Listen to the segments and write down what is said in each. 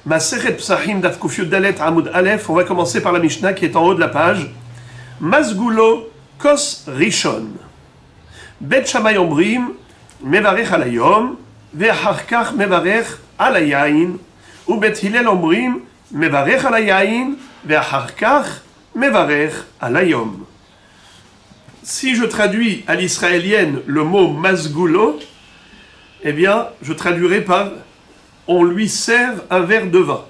Masechet Psachim Daf Kuf Yud Dalet Amud Aleph, on va commencer par la Mishnah qui est en haut de la page. Mazgulo Kos Rishon. Bet Shammai Omrim, Mevarech al Hayom, Ve'achar kach Mevarech al Hayayin, ou Bet Hillel Omrim, Mevarech al Hayayin, Ve'achar kach Mevarech al Hayom. Si je traduis à l'israélienne le mot Mazgulo, eh bien, je traduirai par on lui sert un verre de vin.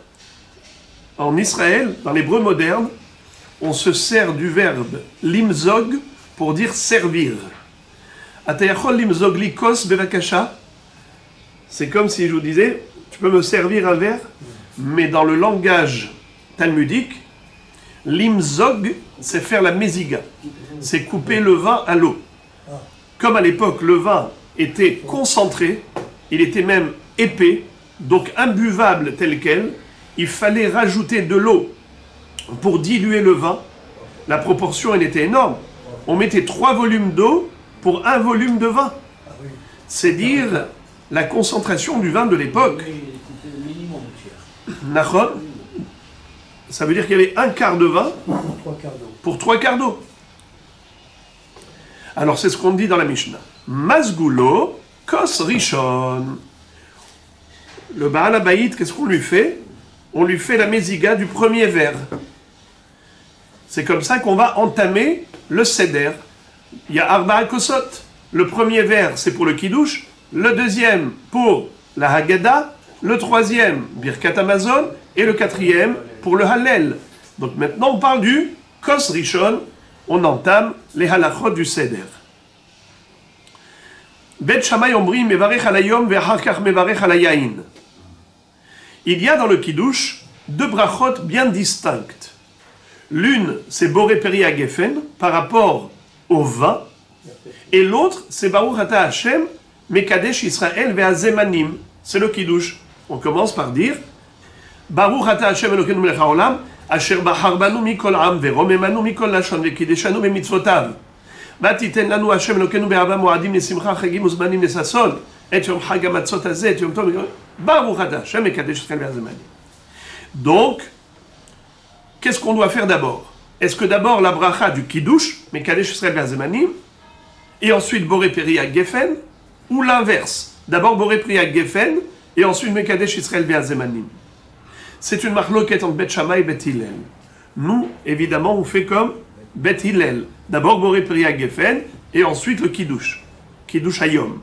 En Israël, dans l'hébreu moderne, on se sert du verbe limzog pour dire servir. Atayachol limzog likos bevakasha. C'est comme si je vous disais, tu peux me servir un verre, mais dans le langage talmudique, limzog, c'est faire la méziga. C'est couper le vin à l'eau. Comme à l'époque, le vin était concentré, il était même épais, donc imbuvable tel quel, il fallait rajouter de l'eau pour diluer le vin. La proportion, elle était énorme. On mettait 3 volumes d'eau pour 1 volume de vin. C'est dire la concentration du vin de l'époque. Nachon, ça veut dire qu'il y avait 1/4 de vin pour 3 quarts d'eau. Alors c'est ce qu'on dit dans la Mishnah. Mazgulo kos rishon. Le Baal Habayit, qu'est-ce qu'on lui fait? On lui fait la méziga du premier verre. C'est comme ça qu'on va entamer le seder. Il y a Arba'a Kosot. Le premier verre, c'est pour le Kiddush. Le deuxième, pour la Haggadah. Le troisième, Birkat Hamazon. Et le quatrième, pour le Hallel. Donc maintenant, on parle du Kos Rishon. On entame les halachot du seder. Bet Shammai Omri Mevarech al Hayom ve'achar kach Mevarech al Hayayin. Il y a dans le Kiddush 2 brachot bien distinctes. L'une, c'est Boré Peri Hagefen, par rapport au vin, et l'autre, c'est Baruch Ata Hashem, Mekadesh Israël ve'azemanim. C'est le Kiddush. On commence par dire Baruch Ata Hashem Elokeinu melech haolam, asher bahar banu mikol am, ve'romemanu mikol lashon, ve'kideshanu b'mitzvotav. ותיתן לנו השם אלוקינו באהבה מועדים לשמחה חגים וזמנים לששון את יום חג המצות הזה, את יום טוב, ברוך אתה, השם מקדש אתכם והזמנים. Donc, qu'est-ce qu'on doit faire d'abord? Est-ce que d'abord la bracha du Kiddush, Mekadesh Israël V'Azemanim, et ensuite Boré Peri Hagefen, ou l'inverse? D'abord Boré Peri Hagefen, et ensuite Mekadesh Israël V'Azemanim. C'est une marloquette entre Bet Shammai et Bet Hillel. Nous, évidemment, on fait comme Bet Hillel. D'abord Boré Peri Hagefen, et ensuite le Kiddush. Kiddush Hayom.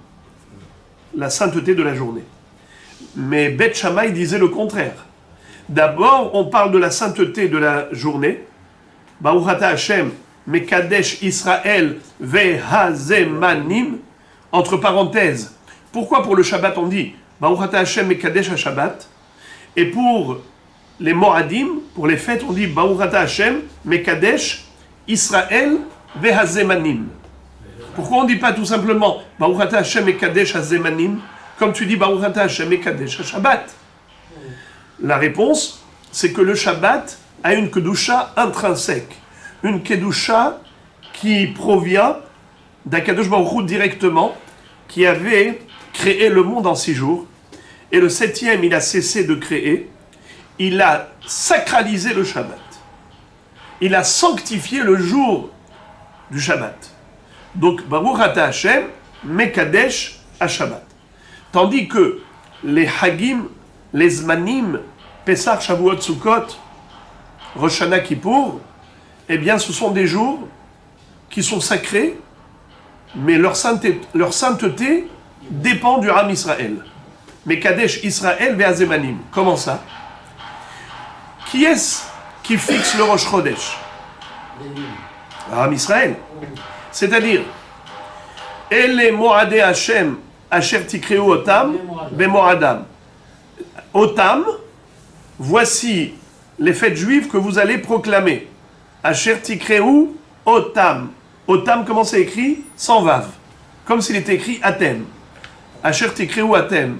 La sainteté de la journée. Mais Bet Shammai disait le contraire. D'abord, on parle de la sainteté de la journée. Baruch Ata Hashem, Mekadesh Israël Ve'Hazemanim. Entre parenthèses. Pourquoi pour le Shabbat on dit Baruch Ata Hashem Mekadesh HaShabbat? Et pour les Moadim, pour les fêtes, on dit Baruch Ata Hashem Mekadesh Israël Ve'Hazemanim. Pourquoi on ne dit pas tout simplement Baruch Ata Hashem Mekadesh Hazemanim, comme tu dis Baruch Ata Hashem Mekadesh HaShabbat? La réponse, c'est que le Shabbat a une kedusha intrinsèque, une kedusha qui provient d'Akadosh Baruch Hu directement, qui avait créé le monde en 6 jours, et le 7e, il a cessé de créer, il a sacralisé le Shabbat. Il a sanctifié le jour du Shabbat. Donc, Baruch Ata Hashem, Mekadesh HaShabbat. Tandis que les Hagim, les Zmanim, Pesach, Shavuot, Sukkot, Rosh Hashanah, Kippour, eh bien, ce sont des jours qui sont sacrés, mais leur sainteté dépend du Ham Israël. Mekadesh Israël ve'azemanim. Comment ça? Qui est-ce qui fixe le Rosh Chodesh? Ham Israël. C'est-à-dire, Ele Moadé Hashem, Asher Tikreu Otam, Bemoadam. Otam, voici les fêtes juives que vous allez proclamer. Asher Tikreu Otam. Otam, comment c'est écrit? Sans vav. Comme s'il était écrit Atem. Asher Tikreu Atem.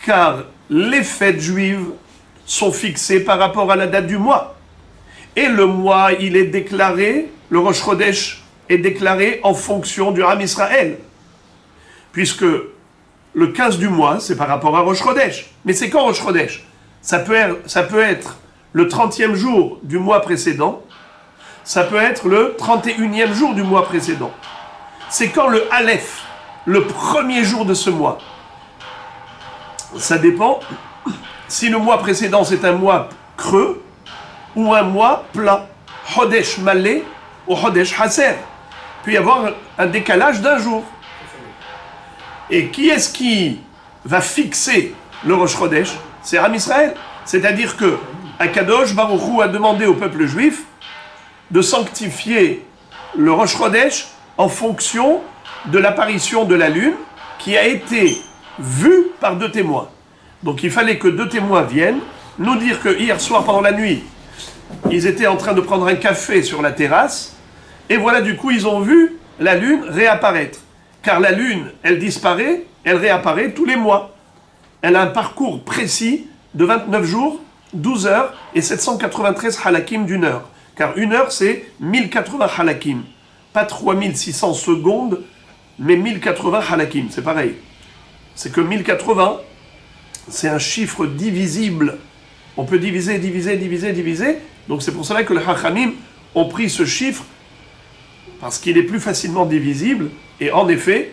Car les fêtes juives sont fixées par rapport à la date du mois. Et le mois, il est déclaré, le Rosh Chodesh est déclaré en fonction du Ham Israël. Puisque le 15 du mois, c'est par rapport à Rosh Chodesh. Mais c'est quand Rosh Chodesh? Ça peut être le 30e jour du mois précédent, ça peut être le 31e jour du mois précédent. C'est quand le Aleph, le premier jour de ce mois. Ça dépend si le mois précédent c'est un mois creux ou un mois plat. Chodesh Malé ou Chodesh Haser. Il peut y avoir un décalage d'un jour. Et qui est-ce qui va fixer le Rosh Chodesh? C'est Am Israël. C'est-à-dire que Akadosh Baruch Hu a demandé au peuple juif de sanctifier le Rosh Chodesh en fonction de l'apparition de la lune qui a été vue par 2 témoins. Donc il fallait que 2 témoins viennent nous dire que hier soir pendant la nuit, ils étaient en train de prendre un café sur la terrasse et voilà du coup ils ont vu la lune réapparaître. Car la lune, elle disparaît, elle réapparaît tous les mois. Elle a un parcours précis de 29 jours, 12 heures et 793 halakim d'une heure. Car une heure, c'est 1080 halakim. Pas 3600 secondes, mais 1080 halakim. C'est pareil. C'est que 1080, c'est un chiffre divisible. On peut diviser, diviser, diviser, diviser. Donc c'est pour cela que les Chachamim ont pris ce chiffre, parce qu'il est plus facilement divisible. Et en effet,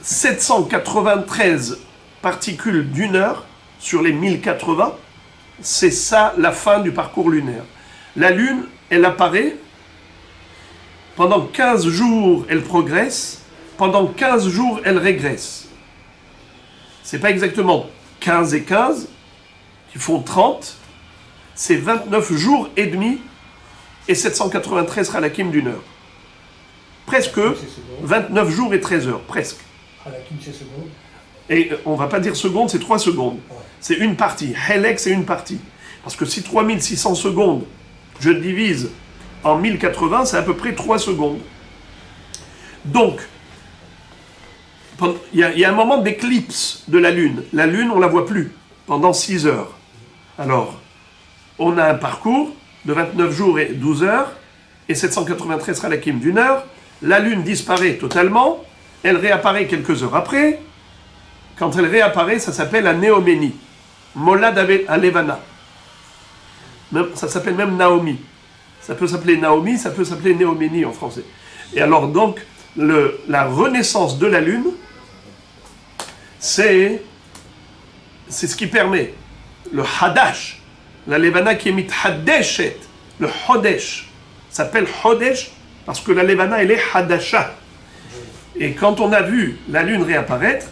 793 particules d'une heure sur les 1080, c'est ça la fin du parcours lunaire. La Lune, elle apparaît, pendant 15 jours, elle progresse, pendant 15 jours, elle régresse. C'est pas exactement 15 et 15, qui font 30, c'est 29 jours et demi et 793 halakim d'une heure. Presque 29 jours et 13 heures, presque. Halakim, c'est secondes. Et on va pas dire secondes, c'est 3 secondes. Ouais. C'est une partie. Helek, c'est une partie. Parce que si 3600 secondes, je divise en 1080, c'est à peu près 3 secondes. Donc, il y a un moment d'éclipse de la Lune. La Lune, on ne la voit plus pendant 6 heures. Alors, on a un parcours de 29 jours et 12 heures et 793 halakim d'une heure. La Lune disparaît totalement. Elle réapparaît quelques heures après. Quand elle réapparaît, ça s'appelle la néoménie. Molad Alevana. Ça s'appelle même Naomi. Ça peut s'appeler Naomi, ça peut s'appeler néoménie en français. Et alors donc, la renaissance de la Lune, c'est ce qui permet le Hadash, la Levana qui est mithaddeshet, le Hodesh, s'appelle Hodesh parce que la Levana elle est Hadasha. Et quand on a vu la Lune réapparaître,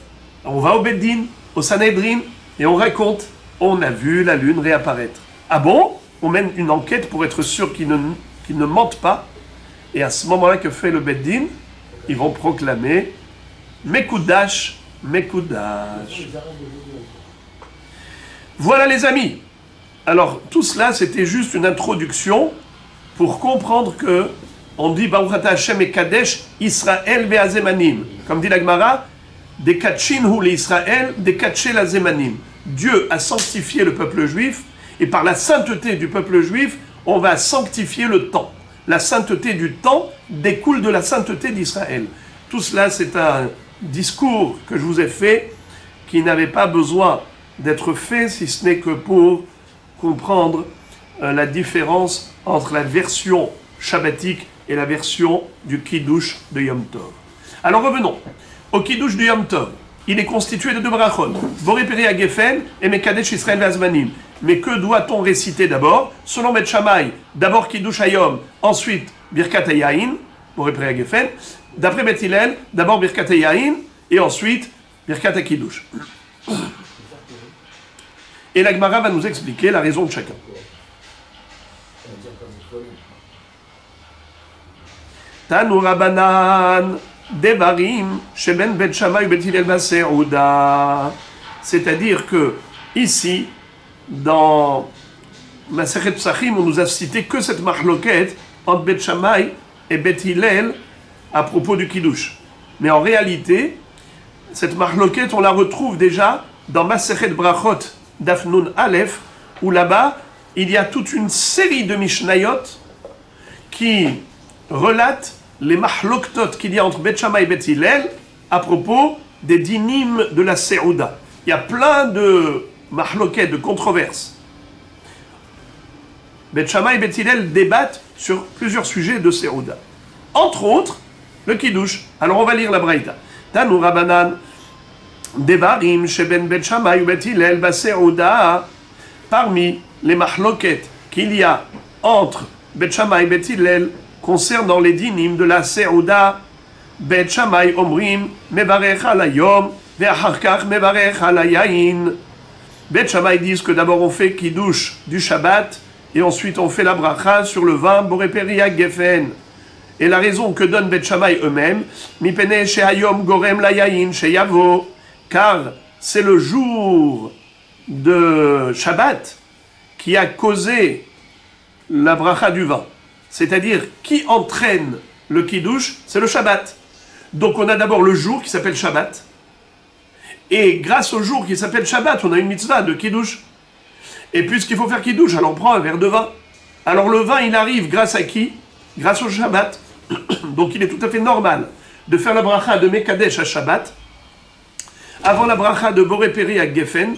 on va au Beddin, au Sanhedrin, et on raconte, on a vu la Lune réapparaître. Ah bon? On mène une enquête pour être sûr qu'ils ne mentent pas. Et à ce moment-là, que fait le Beddin? Ils vont proclamer Mekoudash, Mekoudash. Voilà les amis. Alors tout cela, c'était juste une introduction pour comprendre que on dit Baruch Ata Hashem et Kadesh Israël ve'azemanim. Comme dit la Gemara, des Kachin hu l'Israël, des Kaché l'azemanim. Dieu a sanctifié le peuple juif et par la sainteté du peuple juif, on va sanctifier le temps. La sainteté du temps découle de la sainteté d'Israël. Tout cela, c'est un discours que je vous ai fait qui n'avait pas besoin d'être fait si ce n'est que pour comprendre la différence entre la version shabbatique et la version du Kiddush de Yom Tov. Alors revenons au Kiddush du Yom Tov. Il est constitué de 2 brachot, Boré Peri Hagefen et Mekadesh Israël Vazmanim. Mais que doit-on réciter d'abord? Selon Bet Shammai, d'abord Kiddush Hayom, ensuite Birkat Hayayin, Boré Peri Hagefen. D'après Bet Hillel, d'abord Birkat Hayayin et ensuite Birkat HaKiddush. Et la Gemara va nous expliquer la raison de chacun. Tanu Rabbanan Devarim Sheben Bet Shammai Bet Hillel Baseuda. C'est-à-dire que ici, dans Masechet Psachim, on nous a cité que cette marloquette entre Bet Shammai et Bet Hillel à propos du Kiddush. Mais en réalité, cette marloquette, on la retrouve déjà dans Masechet Brachot Daf Nun Aleph, où là-bas, il y a toute une série de Mishnayot qui relatent les mahloktot qu'il y a entre Bet Shammai et Bet Hillel à propos des dinim de la Seouda. Il y a plein de mahloket, de controverse. Bet Shammai et Bet Hillel débattent sur plusieurs sujets de Seouda. Entre autres, le Kiddush. Alors on va lire la Braïta. Tanu Rabanan, Devarim, Sheben Bet Shammai ou Bet Hillel, Baseouda, parmi les mahloket qu'il y a entre Bet Shammai et Bet Hillel concernant les dinim de la Seouda, Bet Shammai omrim, Mevarech alayom, ve'achar kach mevarech alayayin. Bet Shammai disent que d'abord on fait Kiddush du Shabbat, et ensuite on fait la bracha sur le vin Boreperiak Gefen. Et la raison que donnent Bet Shammai eux-mêmes, Mipene Shehayom Gorem Layayin Sheyavo, car c'est le jour de Shabbat qui a causé la bracha du vin. C'est-à-dire, qui entraîne le Kiddush, c'est le Shabbat. Donc on a d'abord le jour qui s'appelle Shabbat, et grâce au jour qui s'appelle Shabbat, on a une mitzvah de Kiddush. Et puisqu'il faut faire Kiddush, alors on prend un verre de vin. Alors le vin, il arrive grâce à qui? Grâce au Shabbat. Donc il est tout à fait normal de faire la bracha de Mekadesh à Shabbat avant la bracha de Boré Péri à Geffen,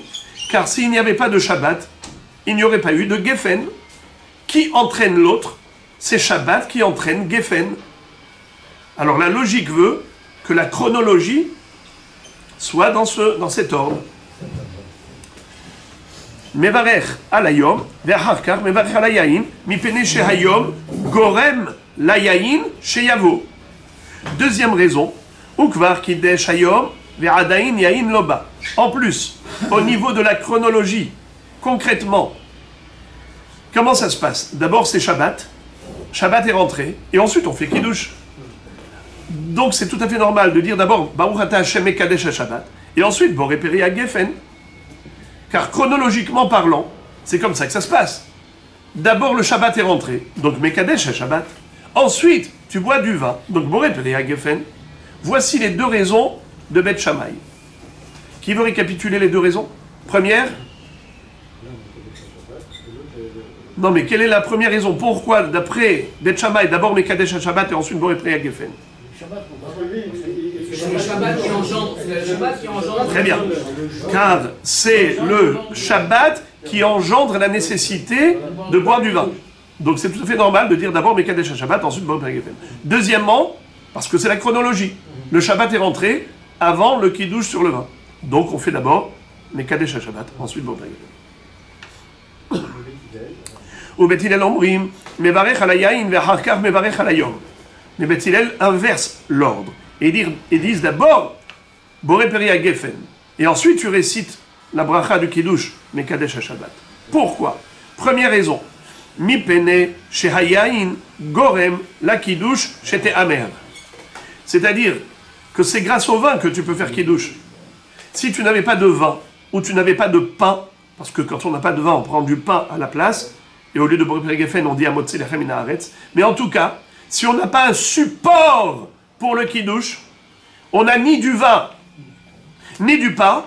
car s'il n'y avait pas de Shabbat, il n'y aurait pas eu de Geffen. Qui entraîne l'autre? C'est Shabbat qui entraîne Geffen. Alors la logique veut que la chronologie soit dans cet ordre. Mevarech alayom, ve'acharkar mevarech alayayin, mipene shehayom, gorem layayin sheyavo. Deuxième raison, ukvar kidesh hayom, ve'adayin yayin loba. En plus, au niveau de la chronologie, concrètement, comment ça se passe? D'abord c'est Shabbat, Shabbat est rentré, et ensuite on fait Kiddush. Donc c'est tout à fait normal de dire d'abord Baruch Ata Hashem Mekadesh HaShabbat, et ensuite Boré Péri à Geffen. Car chronologiquement parlant, c'est comme ça que ça se passe. D'abord le Shabbat est rentré, donc Mekadesh HaShabbat. Ensuite, tu bois du vin, donc Boré Péri à Geffen. Voici les deux raisons de Bet Shammai. Qui veut récapituler les deux raisons? Première. Non, mais quelle est la première raison? Pourquoi, d'après Bet Shammai, d'abord Mekadesh HaShabbat et ensuite Boré Péri à Geffen? Le Shabbat qui engendre. Très bien. Car c'est le Shabbat qui engendre la nécessité de boire du vin. Donc c'est tout à fait normal de dire d'abord Mekadesh HaShabbat, ensuite Boré Péri à Geffen. Deuxièmement, parce que c'est la chronologie. Le Shabbat est rentré avant le Kiddush sur le vin. Donc on fait d'abord Mekadesh HaShabbat, ensuite Boré Péri à Geffen. Ou Bet Hillel omrim, mevarech alayayin ve'achar kach mevarech alayom. Mais Bet Hillel inverse l'ordre. Et disent d'abord Boré Péri à Geffen. Et ensuite tu récites la bracha du Kiddush, Mekadesh HaShabbat. Pourquoi? Première raison. Mipene shehayayin gorem la Kiddush shete amer. C'est-à-dire que c'est grâce au vin que tu peux faire Kiddush. Si tu n'avais pas de vin, ou tu n'avais pas de pain, parce que quand on n'a pas de vin, on prend du pain à la place, et au lieu de Boré Péri à Geffen, on dit Amotzi lechem min haaretz. Mais en tout cas, si on n'a pas un support pour le Kiddush, on n'a ni du vin, ni du pain,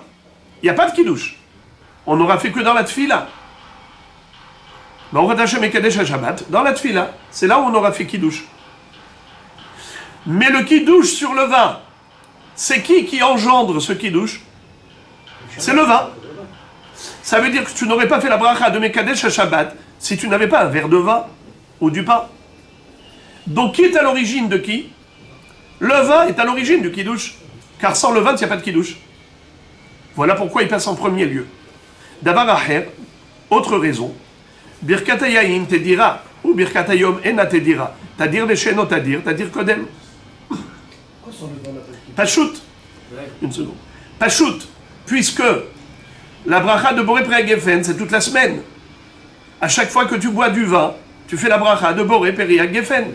il n'y a pas de Kiddush. On n'aura fait que dans la Tfila. Baruch Ata Hashem Mekadesh HaShabbat, dans la Tfila, c'est là où on aura fait Kiddush. Mais le Kiddush sur le vin, c'est qui engendre ce Kiddush? C'est le vin. Ça veut dire que tu n'aurais pas fait la bracha de Mekadesh HaShabbat si tu n'avais pas un verre de vin ou du pain. Donc qui est à l'origine de qui? Le vin est à l'origine du Kiddush, car sans le vin, il n'y a pas de Kiddush. Voilà pourquoi il passe en premier lieu. Davar acher, autre raison, Birkat hayayin te dira, ou Birkat hayom ena te dira, tadir vesheno tadir kodem. Pachout, une seconde. Pachout, puisque la bracha de Boré Péri à Geffen, c'est toute la semaine. À chaque fois que tu bois du vin, tu fais la bracha de Boré Péri à Geffen.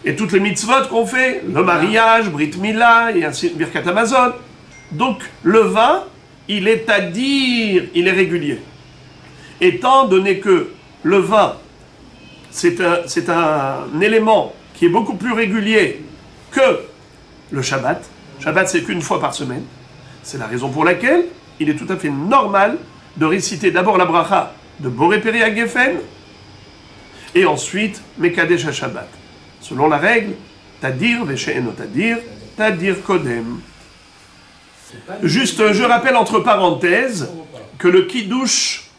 Et toutes les mitzvot qu'on fait, le mariage, Brit Mila, et ainsi Birkat Hamazon. Donc le vin, il est à dire, il est régulier. Étant donné que le vin, c'est un élément qui est beaucoup plus régulier que le Shabbat. Shabbat, c'est qu'une fois par semaine. C'est la raison pour laquelle il est tout à fait normal de réciter d'abord la bracha de Boré Péri à Geffen, et ensuite Mekadesh HaShabbat. Selon la règle, Tadir, Veshe'eno Tadir kodem. Juste, je rappelle entre parenthèses que le kiddush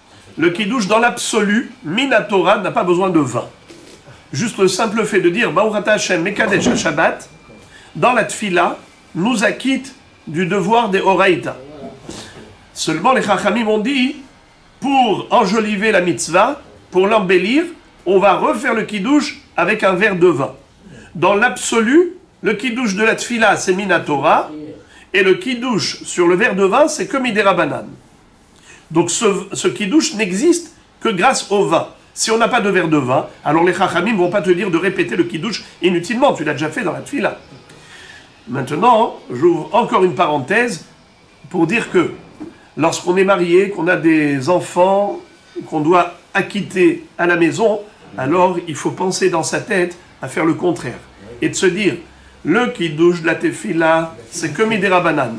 dans l'absolu, Minatora, n'a pas besoin de vin. Juste le simple fait de dire Baruch Hashem Mekadesh HaShabbat, dans la tfila, nous acquitte du devoir des Horaïta. Seulement les Chachamim ont dit, pour enjoliver la mitzvah, pour l'embellir, on va refaire le kiddush avec un verre de vin. Dans l'absolu, le kiddush de la tfila, c'est Minatora, et le kiddush sur le verre de vin, c'est comme Midera Banan. Donc ce kiddush n'existe que grâce au vin. Si on n'a pas de verre de vin, alors les Chachamim ne vont pas te dire de répéter le kiddush inutilement, tu l'as déjà fait dans la tfila. Maintenant, j'ouvre encore une parenthèse pour dire que lorsqu'on est marié, qu'on a des enfants, qu'on doit acquitter à la maison, alors il faut penser dans sa tête à faire le contraire. Et de se dire, le kiddush de la tefila, c'est comme Midera Banan.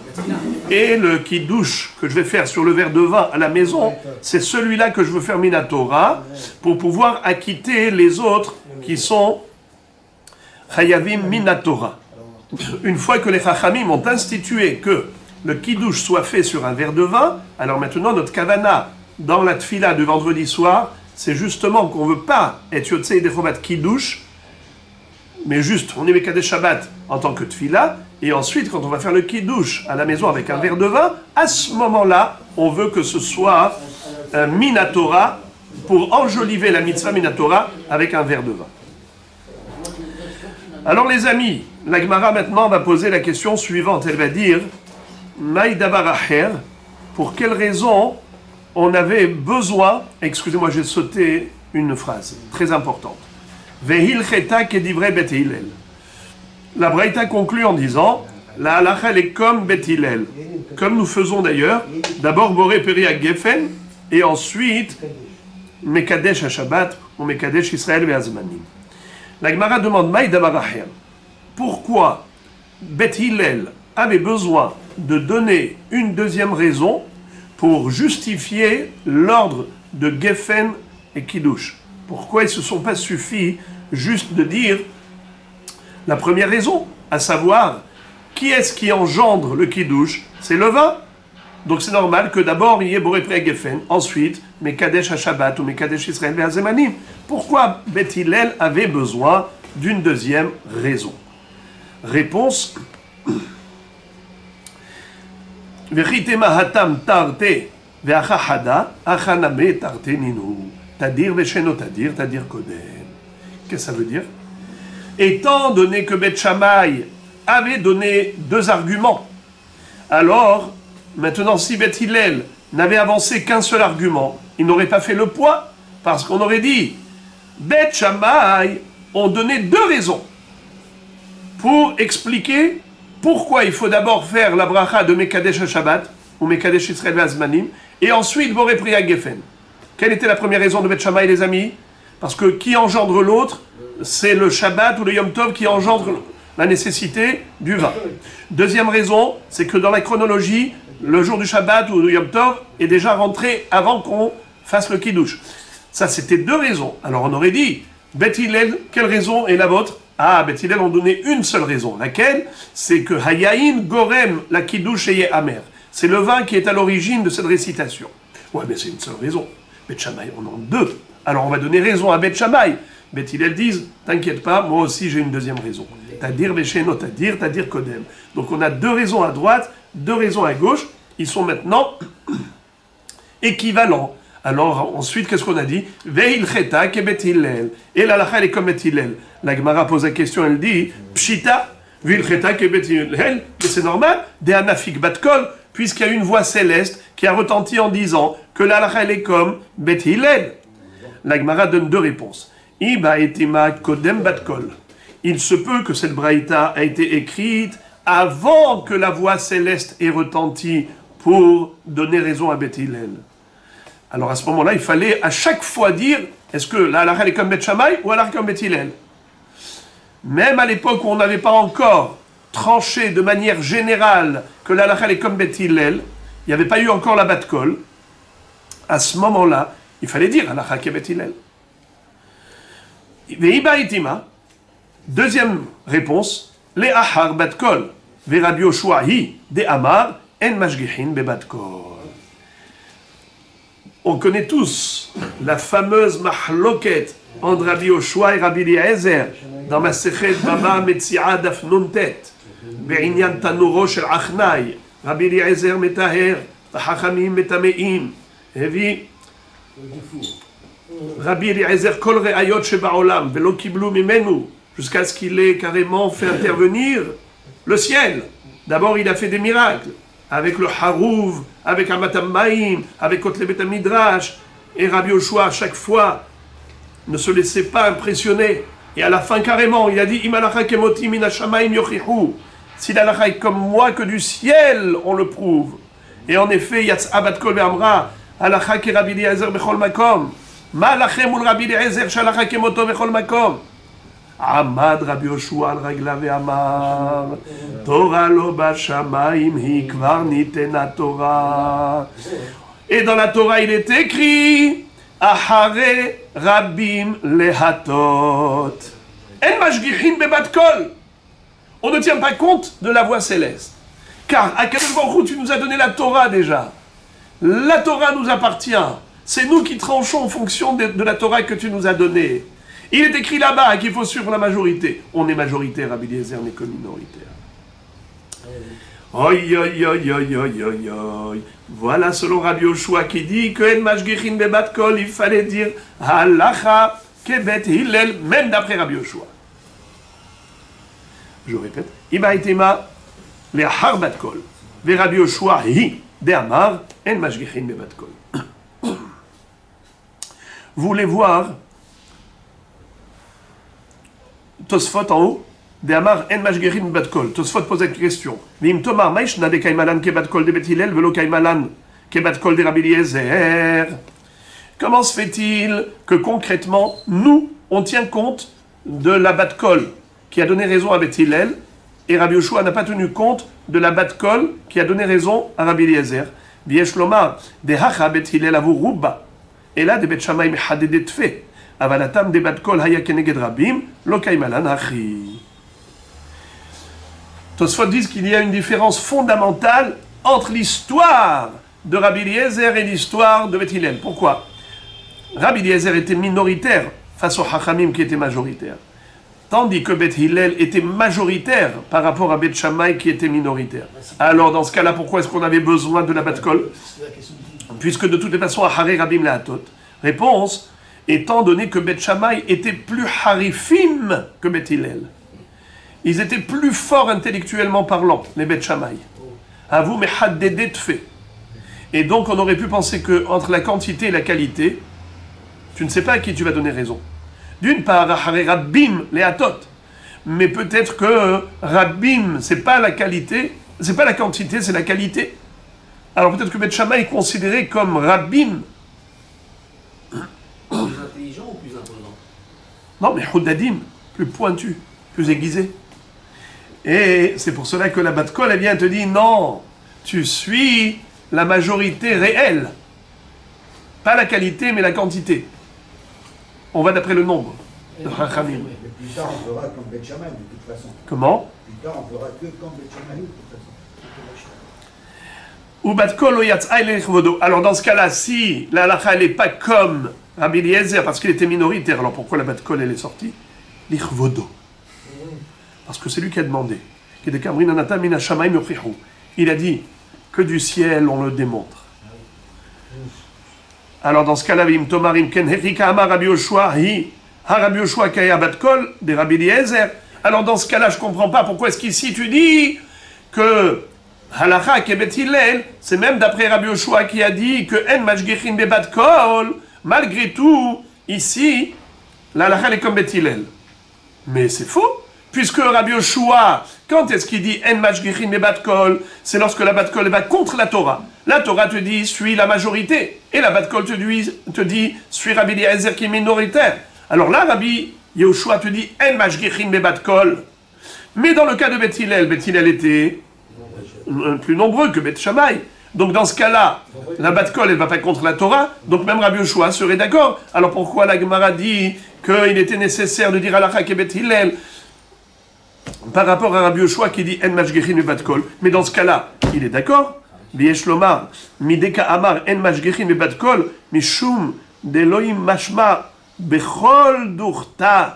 Et le kiddush que je vais faire sur le verre de vin à la maison, c'est celui-là que je veux faire Minatora, pour pouvoir acquitter les autres qui sont Chayavim Minatora. Une fois que les Chachamim ont institué que le kiddush soit fait sur un verre de vin, alors maintenant notre kavana dans la tfila de vendredi soir, c'est justement qu'on ne veut pas être yotzei dechobat kiddush, mais juste on est Mekadesh Shabbat en tant que tfila, et ensuite quand on va faire le kiddush à la maison avec un verre de vin, à ce moment-là, on veut que ce soit Minatora pour enjoliver la mitzvah Minatora avec un verre de vin. Alors les amis, la Gemara maintenant va poser la question suivante. Elle va dire Maï davar acher, pour quelle raison on avait besoin, excusez-moi, j'ai sauté une phrase très importante. Vehil cheta kedivre bet Hillel. La Braïta conclut en disant la halacha elle est comme bet Hillel, comme nous faisons d'ailleurs, d'abord boré peri à Geffen et ensuite Mekadesh HaShabbat ou Mekadesh Israël ve'azmanim. La Gemara demande Maï davar acher. Pourquoi Bet Hillel avait besoin de donner une deuxième raison pour justifier l'ordre de Geffen et Kiddush? Pourquoi ils ne se sont pas suffis juste de dire la première raison, à savoir, qui est-ce qui engendre le Kiddush? C'est le vin. Donc c'est normal que d'abord il y ait Boré Pri Geffen, ensuite Mekadesh HaShabbat ou Mekadesh Israël ve'azmanim. Pourquoi Bet Hillel avait besoin d'une deuxième raison? Réponse Vechitema hatam tarte ve'achahada achaname tarte ninu tadir vesheno tadir kodem. Qu'est-ce que ça veut dire? Étant donné que Bet Shammai avait donné deux arguments, alors maintenant si Bet Hillel n'avait avancé qu'un seul argument, il n'aurait pas fait le poids, parce qu'on aurait dit Bet Shammai ont donné deux raisons pour expliquer pourquoi il faut d'abord faire la bracha de Mekadesh HaShabbat ou Mekadesh Israël ve'azmanim et ensuite Boré Pri Geffen. Quelle était la première raison de Bet Shammai, les amis? Parce que qui engendre l'autre, c'est le Shabbat ou le Yom Tov qui engendre la nécessité du vin. Deuxième raison, c'est que dans la chronologie, le jour du Shabbat ou du Yom Tov est déjà rentré avant qu'on fasse le Kiddush. Ça, c'était deux raisons. Alors on aurait dit, Bet Hillel, quelle raison est la vôtre? Ah, Bet Hillel ont donné une seule raison. Laquelle? C'est que Hayaïn Gorem la Kiddush eye amer. C'est le vin qui est à l'origine de cette récitation. Ouais, mais c'est une seule raison. Bet Shammai en ont deux. Alors on va donner raison à Bet Shammai. Bet Hillel disent, t'inquiète pas, moi aussi j'ai une deuxième raison. Tadir vesheno tadir kodem. Donc on a deux raisons à droite, deux raisons à gauche. Ils sont maintenant équivalents. Alors ensuite, qu'est-ce qu'on a dit? Veil cheta ke Bet Hillel. Et la lacha elle est comme Bet Hillel. La Gemara pose la question, elle dit pshita veil cheta ke Bet Hillel. Mais c'est normal. De anafik bat kol, puisqu'il y a une voix céleste qui a retenti en disant que la lacha elle est comme Bet Hillel. La Gemara donne deux réponses. Iba etima kodem bat kol. Il se peut que cette braïta a été écrite avant que la voix céleste ait retenti pour donner raison à Bet Hillel. Alors à ce moment-là, il fallait à chaque fois dire, est-ce que la halakha est comme Bet Shammai ou la halakha comme Bet Hillel? Même à l'époque où on n'avait pas encore tranché de manière générale que la halakha est comme Bet Hillel, il n'y avait pas eu encore la bat kol. À ce moment-là, il fallait dire halakha ke Bet Hillel. Veiba itima. Deuxième réponse, les ahar bat kol. Ve Rabbi Yoshua hi de amar en mashgihin be bat kol. On connaît tous la fameuse mahloket entre Rabbi Yoshua et Rabbi Eliezer dans Masechet Baba Metzia Daf Nuntet בעניין תנורו של עכנאי. רבי אליעזר מטהר, החכמים מטמאים. הביא רבי אליעזר כל ראיות שבעולם ולא קיבלו ממנו jusqu'à ce qu'il ait carrément fait intervenir le ciel. D'abord il a fait des miracles avec le harouv, avec Amatam Maïm, avec Kotle Bet Midrash, et Rabbi Yoshua à chaque fois ne se laissait pas impressionner. Et à la fin carrément il a dit Imalacha kemoti min hashamayim yochichu. Si l'alacha est comme moi, que du ciel on le prouve. Et en effet, Yatsa bat kol ve'amra, alacha ke Rabbi Eliezer bechol makom. Ma lachem ul Rabbi Eliezer shalacha kemoto bechol makom. Amad Rabbi Yoshua al ragla ve'amar, Torah lo bashamayim hi kvar nitena Torah. Et dans la Torah, il est écrit, Ahare Rabim lehatot. En mashgichin bebat kol. On ne tient pas compte de la voix céleste. Car, à Kadosh Baruch Hu, tu nous as donné la Torah déjà. La Torah nous appartient. C'est nous qui tranchons en fonction de la Torah que tu nous as donnée. Il est écrit là-bas qu'il faut suivre la majorité. On est majoritaire, Rabbi Eliezer n'est que minoritaire. Oi, oi, oi, oi, oi, oi, oi. Voilà selon Rabbi Yoshua qui dit que En Mashgichin Bebat Kol, il fallait dire Halacha Kebet Hillel, même d'après Rabbi Yoshua. Je répète, Iba itema le harbat kol, ve Rabbi Yoshua hi de amar en mashgichin bebat kol. Vous voulez voir Tosfot en haut, de amar en mashgichin bebat kol. Tosfot pose la question. Vim tomar maishna de kaimalan kebat kol de Bet Hillel velo kaimalan kebat kol de Rabbi Eliezer. Comment se fait-il que concrètement nous on tient compte de la bat kol qui a donné raison à Bet Hillel, et Rabbi Yoshua n'a pas tenu compte de la bat kol qui a donné raison à Rabbi Eliezer. Viesh lomar, de hacha Bet Hillel avu ruba, et là de Bet Shammai mechadedet fe, avalatam de bat kol haya keneged rabim, lo kaimalan hachi. Tosfot disent qu'il y a une différence fondamentale entre l'histoire de Rabbi Eliezer et l'histoire de Bet Hillel. Pourquoi? Rabbi Eliezer était minoritaire face aux hachamim qui étaient majoritaires. Tandis que Bet Hillel était majoritaire par rapport à Bet Shammai qui était minoritaire. Alors dans ce cas-là, pourquoi est-ce qu'on avait besoin de la bat kol? Puisque de toutes les façons, Ahare Rabim Lehatot. Réponse, étant donné que Bet Shammai était plus harifim que Bet Hillel. Ils étaient plus forts intellectuellement parlant, les Bet Shammai. Avou mechaddedet fait. Et donc on aurait pu penser que entre la quantité et la qualité, tu ne sais pas à qui tu vas donner raison. D'une part, Rabbim, les Hatot. Mais peut-être que Rabbim, c'est pas la qualité, c'est pas la quantité, c'est la qualité. Alors peut-être que Bet Shammai est considéré comme Rabbim. Plus intelligent ou plus imposant? Non, mais Houdadim, plus pointu, plus aiguisé. Et c'est pour cela que la bat kol, elle vient te dire non, tu suis la majorité réelle. Pas la qualité, mais la quantité. On va d'après le nombre de Chachamim. Mais plus tard, on fera comme Bet Shammai, de toute façon. Comment? Plus tard, on fera que comme Bet Shammai, de toute façon. Ou bat kol o yatzai lechvodo. Alors dans ce cas-là, si la halacha n'est pas comme Rabbi Eliezer, parce qu'il était minoritaire, alors pourquoi la bat kol elle est sortie? Lechvodo. Parce que c'est lui qui a demandé. Il a dit que du ciel on le démontre. Alors dans ce cas-là, Rabbi Yoshua kaya bat kol de Rabbi Eliezer. Alors dans ce cas-là, je ne comprends pas pourquoi est-ce qu'ici tu dis que halacha ke Bet Hillel, c'est même d'après Rabbi Yoshua qui a dit que en mashgichin be bat kol. Malgré tout, ici, la halacha est comme Bet Hillel. Mais c'est faux, puisque Rabbi Yoshua, quand est-ce qu'il dit en mashgichin be bat kol, c'est lorsque la bat kol va contre la Torah. La Torah te dit, suis la majorité. Et la bat kol te dit, suis Rabbi Eliezer qui est minoritaire. Alors là, Rabbi Yoshua te dit, en mashgichin be bat kol. Mais dans le cas de Bet Hillel était plus nombreux que Bet Shammai. Donc dans ce cas-là, la bat kol, elle ne va pas contre la Torah. Donc même Rabbi Yoshua serait d'accord. Alors pourquoi la Gemara dit qu'il était nécessaire de dire halacha ke Bet Hillel par rapport à Rabbi Yoshua qui dit en mashgichin be bat kol? Mais dans ce cas-là, il est d'accord. ויש לומר, מדקה אמר אין משגיחין בבת קול, משום דאלוהים משמע בכל דוכתה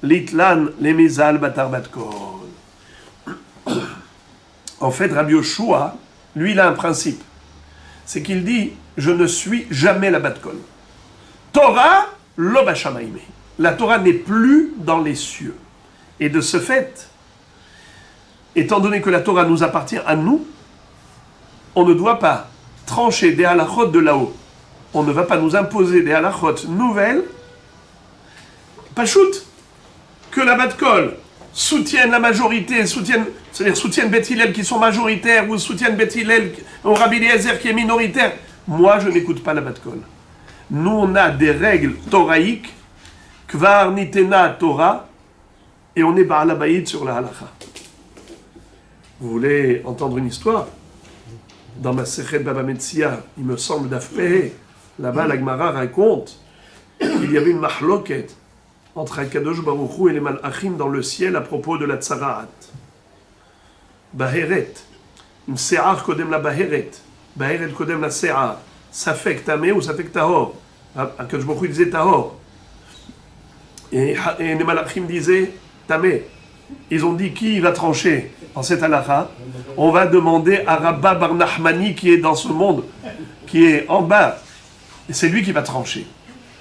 ליטלן למזל בתר בת קול. En fait, Rabbi Yoshua, lui, il a un principe. C'est qu'il dit, je ne suis jamais la bat kol. Torah, lo bashamaime. La Torah n'est plus dans les cieux. Et de ce fait, étant donné que la Torah nous appartient à nous, on ne doit pas trancher des halachot de là-haut. On ne va pas nous imposer des halachot nouvelles. Pachout, que la bat kol soutiennent la majorité, c'est-à-dire soutiennent Beth Hillel qui sont majoritaires, ou soutiennent Beth Hillel ou Rabbi Eliezer qui est minoritaire. Moi, je n'écoute pas la bat kol. Nous, on a des règles toraïques, kvar nitena Torah, et on est Baal Habayit sur la halacha. Vous voulez entendre une histoire? Dans ma Sechet Baba Metzia, il me semble d'Afpehe, là-bas la Gemara raconte qu'il y avait une mahloket entre Akadosh Baruch Hu et les Malachim dans le ciel à propos de la Tzaraat. Baheret. Se'ar kodem la Baheret. Baheret kodem la Se'ar. Safek Tameh ou Safek Tahor. Akadosh Baruch Hu disait Tahor. Et les Malachim disaient Tameh. Ils ont dit qui va trancher en cette halakha? On va demander à Rabba Bar Nachmani qui est dans ce monde, qui est en bas. Et c'est lui qui va trancher.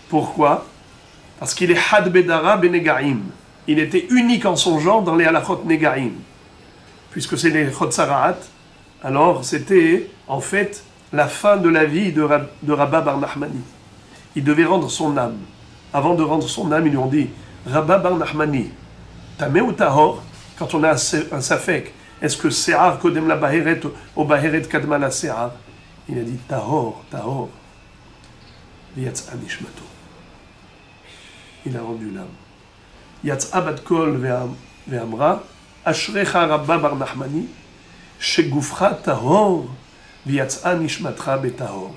Pourquoi? Parce qu'il est Had Bedara Benegaim. Il était unique en son genre dans les halachot Negaim. Puisque c'est les Chotzaraat, alors c'était en fait la fin de la vie de Rabba Bar Nachmani. Il devait rendre son âme. Avant de rendre son âme, ils lui ont dit Rabba Bar Nachmani, Tameh ou Tahor? Quand on a un Safek, est-ce que Se'ar Kodem la Baheret ou Baheret Kadma la Se'ar? Il a dit Tahor, Tahor. Yatsa Nishmato. Il a rendu l'âme. Yatsa bat kol ve'amra, Ashrecha Rabba Bar Nachmani, Shegufra Tahor, Yatsa Nishmatra betahor.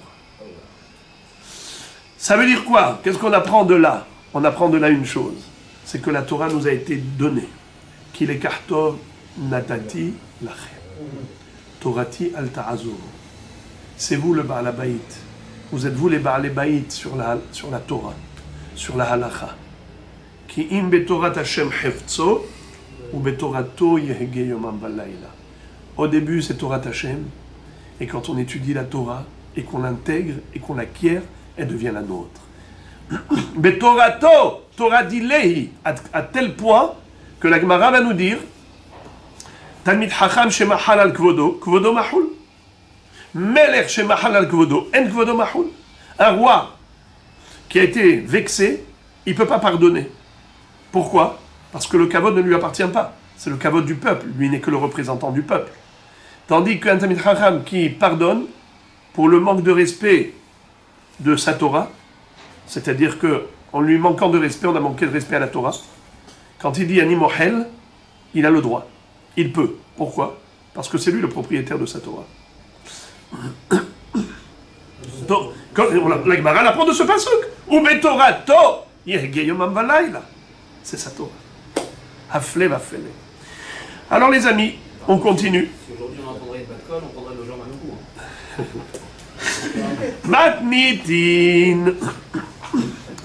Ça veut dire quoi? Qu'est-ce qu'on apprend de là? On apprend de là une chose, c'est que la Torah nous a été donnée. Qu'il est kartov natati lachem. Torati al ta'azur. C'est vous le Baal Habayit. Vous êtes vous les Baal Habayit sur la Torah, sur la halacha. Ki im betorat Hashem hefzo, ou betorato yehege yomam balayla. Au début, c'est Torat Hashem, et quand on étudie la Torah, et qu'on l'intègre, et qu'on l'acquiert, elle devient la nôtre. Betorato, Torah dilehi, à tel point que la Gemara va nous dire Talmid Chacham shemachal al kvodo, kvodo mahul. Melech shemachal al kvodo, en kvodo mahul. Un roi qui a été vexé, il ne peut pas pardonner. Pourquoi? Parce que le kavod ne lui appartient pas. C'est le kavod du peuple. Lui n'est que le représentant du peuple. Tandis qu'un Talmid Chacham qui pardonne pour le manque de respect de sa Torah, c'est-à-dire qu'en lui manquant de respect, on a manqué de respect à la Torah. Quand il dit Ani Mohel, il a le droit. Il peut. Pourquoi? Parce que c'est lui le propriétaire de sa Torah. Donc, la Gemara l'apprend de ce pasuk. Ubetorato yehgeyomam valayla. C'est sa Torah. Hafle vafele. Alors les amis, on continue. Si aujourd'hui on entendrait une batkol, on prendrait nos jambes à nos coups. Matnitin.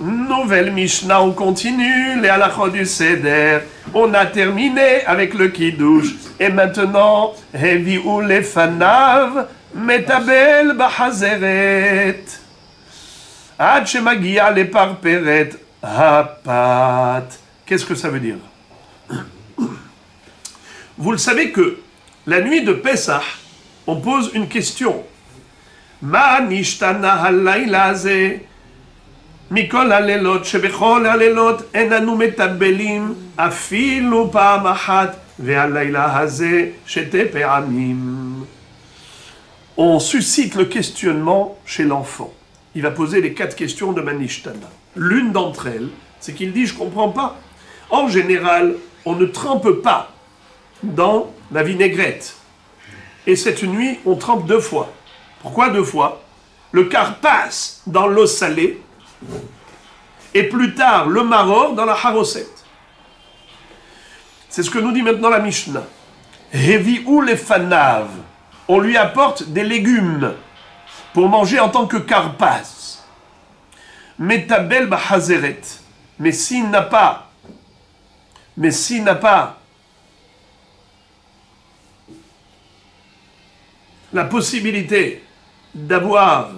Nouvelle Mishnah, on continue, les halachot du Seder. On a terminé avec le Kiddush. Et maintenant, Hevi'u lefanav, metabel bahazeret. Ad shemagia leparperet hapat. Qu'est-ce que ça veut dire? Vous le savez que la nuit de Pessah, on pose une question. Ma nishtana halayla hazeh. מכל הלילות שבכל הלילות איננו מטבלים אפילו פעם אחת והלילה הזה שתי פעמים. On suscite le questionnement chez l'enfant. Il va poser les 4 questions de Manishtana. L'une d'entre elles, c'est qu'il dit, je ne comprends pas. En général, on ne trempe pas dans la vinaigrette. Et cette nuit, on trempe 2 fois. Pourquoi 2 fois? Le quart passe dans l'eau salée, et plus tard le maror dans la haroset. C'est ce que nous dit maintenant la Mishnah. Hevi'u lefanav. on lui apporte des légumes pour manger en tant que karpas. Metabel bahazeret. Mais s'il n'a pas la possibilité d'avoir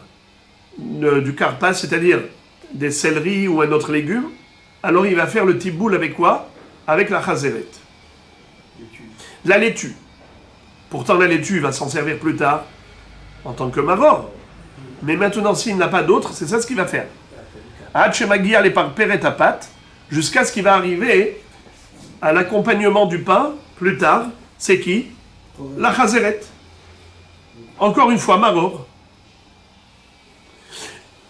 du karpas, c'est-à-dire des céleris ou un autre légume, alors il va faire le tiboul avec quoi? Avec la chazeret. La laitue. Pourtant la laitue, il va s'en servir plus tard en tant que maror. Mais maintenant, s'il n'a pas d'autre, c'est ça ce qu'il va faire. Hachemagia les par peret à pâte, jusqu'à ce qu'il va arriver à l'accompagnement du pain, plus tard, c'est qui? La chazeret. Encore une fois, maror.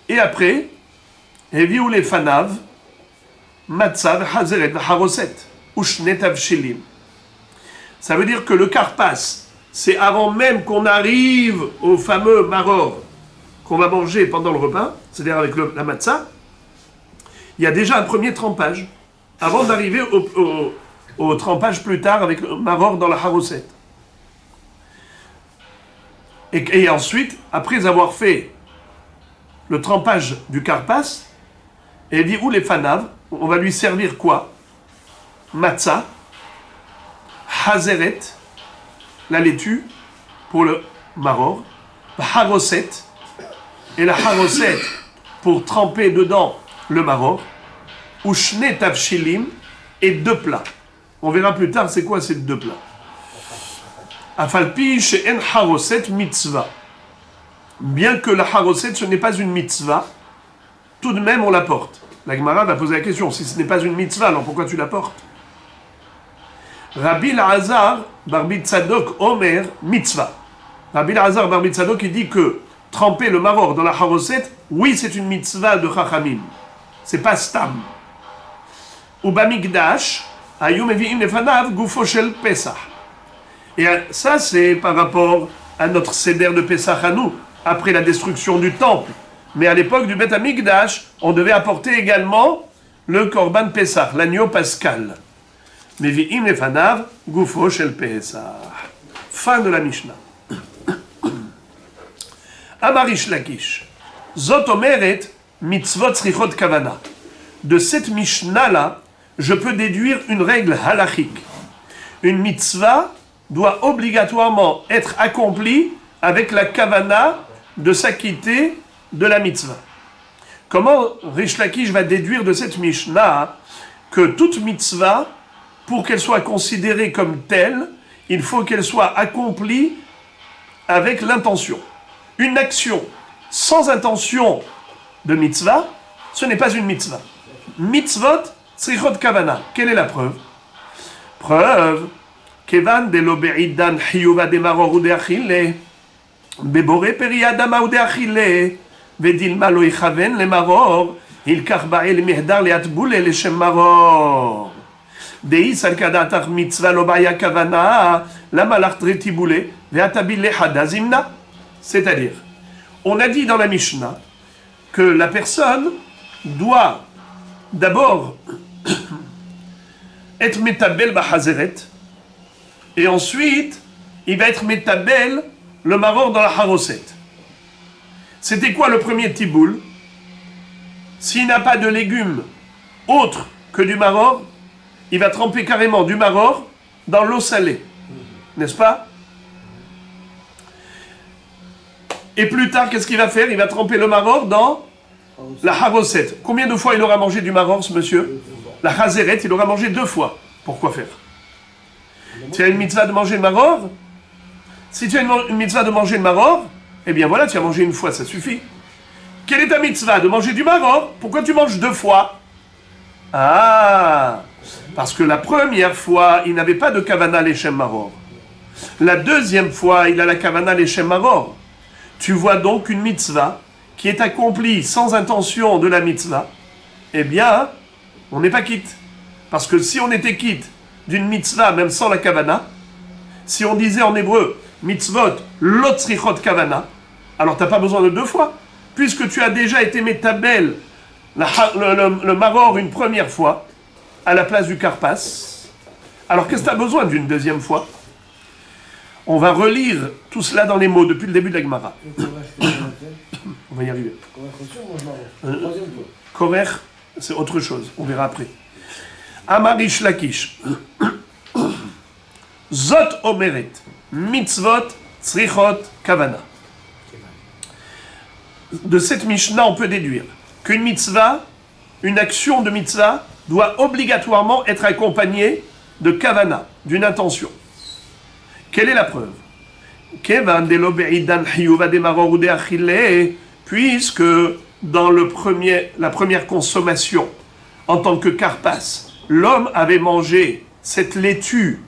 Et après, Eviou les fanav, matzav, chazeret, haroset, ushnet shilim. Ça veut dire que le karpas, c'est avant même qu'on arrive au fameux maror qu'on va manger pendant le repas, c'est-à-dire avec la matzah, il y a déjà un premier trempage, avant d'arriver au trempage plus tard avec le maror dans la haroset. Et ensuite, après avoir fait le trempage du karpas, et dit où les fanav, on va lui servir quoi? Matzah, hazeret, la laitue pour le maror, haroset, et la haroset pour tremper dedans le maror, ou shne tavshilim, et 2 plats. On verra plus tard c'est quoi ces 2 plats. Afalpi she'en haroset mitzvah. Bien que la haroset ce n'est pas une mitzvah, tout de même on la porte. La Gemara va poser la question, si ce n'est pas une mitzvah, alors pourquoi tu la portes? Rabbi Lazar Barbi Tzadok Omer mitzvah. Rabbi Lazar Barbi Tzadok il dit que tremper le maror dans la haroset, oui c'est une mitzvah de Chachamim. C'est pas stam. Ou bamikdash, ayum eviim lefanav gufo shel Pesach. Et ça c'est par rapport à notre seder de Pesach à nous, après la destruction du temple. Mais à l'époque du Beth Amikdash, on devait apporter également le korban Pesach, l'agneau pascal. Mevi'im lefanav gufo shel Pesach. Fin de la Mishnah. Amarish Lakish. Zot omeret mitzvot tzrichot kavana. De cette Mishnah-là, je peux déduire une règle halachique. Une mitzvah doit obligatoirement être accomplie avec la kavana de s'acquitter de la mitzvah. Comment Rish Lakish va déduire de cette Mishnah que toute mitzvah, pour qu'elle soit considérée comme telle, il faut qu'elle soit accomplie avec l'intention. Une action sans intention de mitzvah, ce n'est pas une mitzvah. Mitzvot, tzrichot kavana. Quelle est la preuve? Preuve, kevan de lo be'idan hiyuva de maror ou de achille, bebore peri adama ou de achille, vedilma lo ichaven le maror, il karba'e le mihdar le atboule le shem maror. Deis al kadatach mitzvah lo ba'ya kavana, la malach tretiboule, ve'atabil le hadazimna. C'est-à-dire, on a dit dans la Mishnah que la personne doit d'abord être métabel bahazeret, et ensuite il va être métabel le maror dans la haroset. C'était quoi le premier tiboul? S'il n'a pas de légumes autres que du maror, il va tremper carrément du maror dans l'eau salée, n'est-ce pas? Et plus tard, qu'est-ce qu'il va faire? Il va tremper le maror dans la haroset. Combien de fois il aura mangé du maror, ce monsieur? La chazeret, il aura mangé 2 fois. Pourquoi faire? Tu as une mitzvah de manger le maror? Si tu as une mitzvah de manger le maror, eh bien voilà, tu as mangé 1 fois, ça suffit. Quelle est ta mitzvah? De manger du maror? Pourquoi tu manges 2 fois? Ah, parce que la première fois, il n'avait pas de kavana leshem maror. La deuxième fois, il a la kavana leshem maror. Tu vois donc une mitzvah qui est accomplie sans intention de la mitzvah, eh bien, on n'est pas quitte. Parce que si on était quitte d'une mitzvah, même sans la kavana, si on disait en hébreu, mitzvot, lotzrichot kavana, alors tu n'as pas besoin de 2 fois, puisque tu as déjà été métabel le maror une première fois, à la place du karpas. Alors qu'est-ce que tu as besoin d'une deuxième fois? On va relire tout cela dans les mots depuis le début de la Gemara. On va y arriver. Korech, c'est autre chose, on verra après. Amarish Lakish. Zot omeret, mitzvot, tzrichot, kavana. De cette Mishnah, on peut déduire qu'une mitzvah, une action de mitzvah, doit obligatoirement être accompagnée de kavana, d'une intention. Quelle est la preuve? Puisque dans la première consommation, en tant que karpas, l'homme avait mangé cette laitue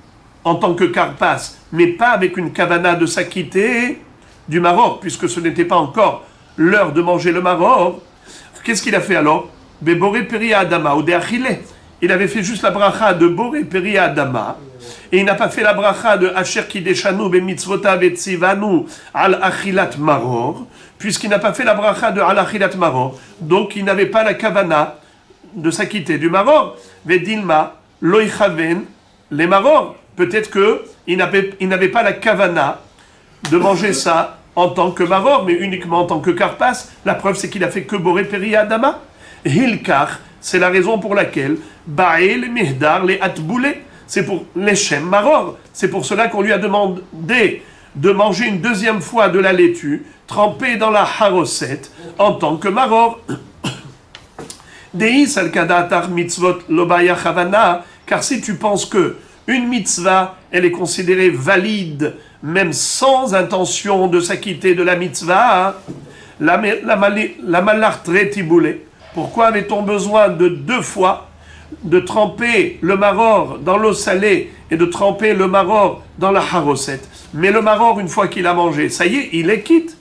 en tant que karpas, mais pas avec une kavana de s'acquitter du maror, puisque ce n'était pas encore l'heure de manger le maror. Qu'est-ce qu'il a fait alors? Boré Peria Adama, ou Deachile. Il avait fait juste la bracha de Boré Peria Adama, et il n'a pas fait la bracha de Asher Kideshanu Bemitzvota Vetzivanu al Achilat Maror, puisqu'il n'a pas fait la bracha de al Achilat Maror, donc il n'avait pas la kavana de s'acquitter du maror. Vedilma Loichaven les maror. Peut-être qu'il n'avait pas la kavana de manger ça en tant que maror, mais uniquement en tant que karpas. La preuve, c'est qu'il a fait que Boré Peria Adama. Hilkar, c'est la raison pour laquelle Bael Mihdar les Atboulé, c'est pour l'Echem Maror. C'est pour cela qu'on lui a demandé de manger une deuxième fois de la laitue, trempée dans la haroset, en tant que Maror. Deis al-Kadatar mitzvot lobaya chavana, car si tu penses que une mitzvah, elle est considérée valide, même sans intention de s'acquitter de la mitzvah, la malartre tiboulé. Pourquoi avait-on besoin de 2 fois de tremper le maror dans l'eau salée et de tremper le maror dans la haroset? Mais le maror, une fois qu'il a mangé, ça y est, il est quitte.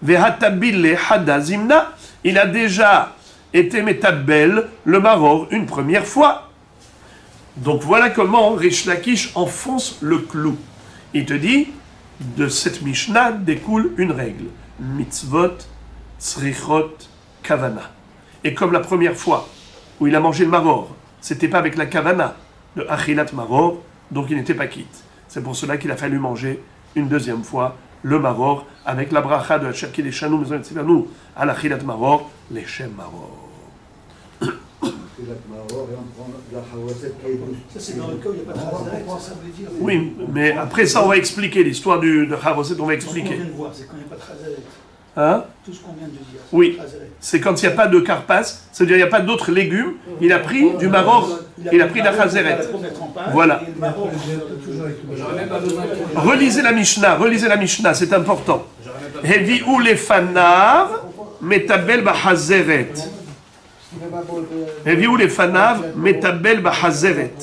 Vehatabile hadazimna, il a déjà été métabel le maror une première fois. Donc voilà comment Rish Lakish enfonce le clou. Il te dit, de cette Mishnah découle une règle. Mitzvot, tzrichot, kavana. Et comme la première fois où il a mangé le maror, c'était pas avec la kavana de achilat maror, donc il n'était pas quitte. C'est pour cela qu'il a fallu manger une deuxième fois le maror avec la bracha de Asher Kideshanu Mezon Tzivanu à l'achilat maror, l'Echem maror. Ça, c'est dans le cas où il n'y a pas de Hazaret. Ça veut dire. Oui, mais après ça, on va expliquer l'histoire de Haroset, on va expliquer. Tout ce qu'on vient de voir, c'est quand il n'y a pas de Hazaret. Hein? Tout ce qu'on vient de dire. Oui, c'est quand il n'y a pas de karpas, c'est-à-dire il n'y a pas d'autres légumes, il a pris du maror, il a pris de la chazeret. Voilà. Relisez la Mishnah, c'est important. Hevi ou les fanav, metabel bahazeret. Hevi ou les fanav, metabel bahazeret.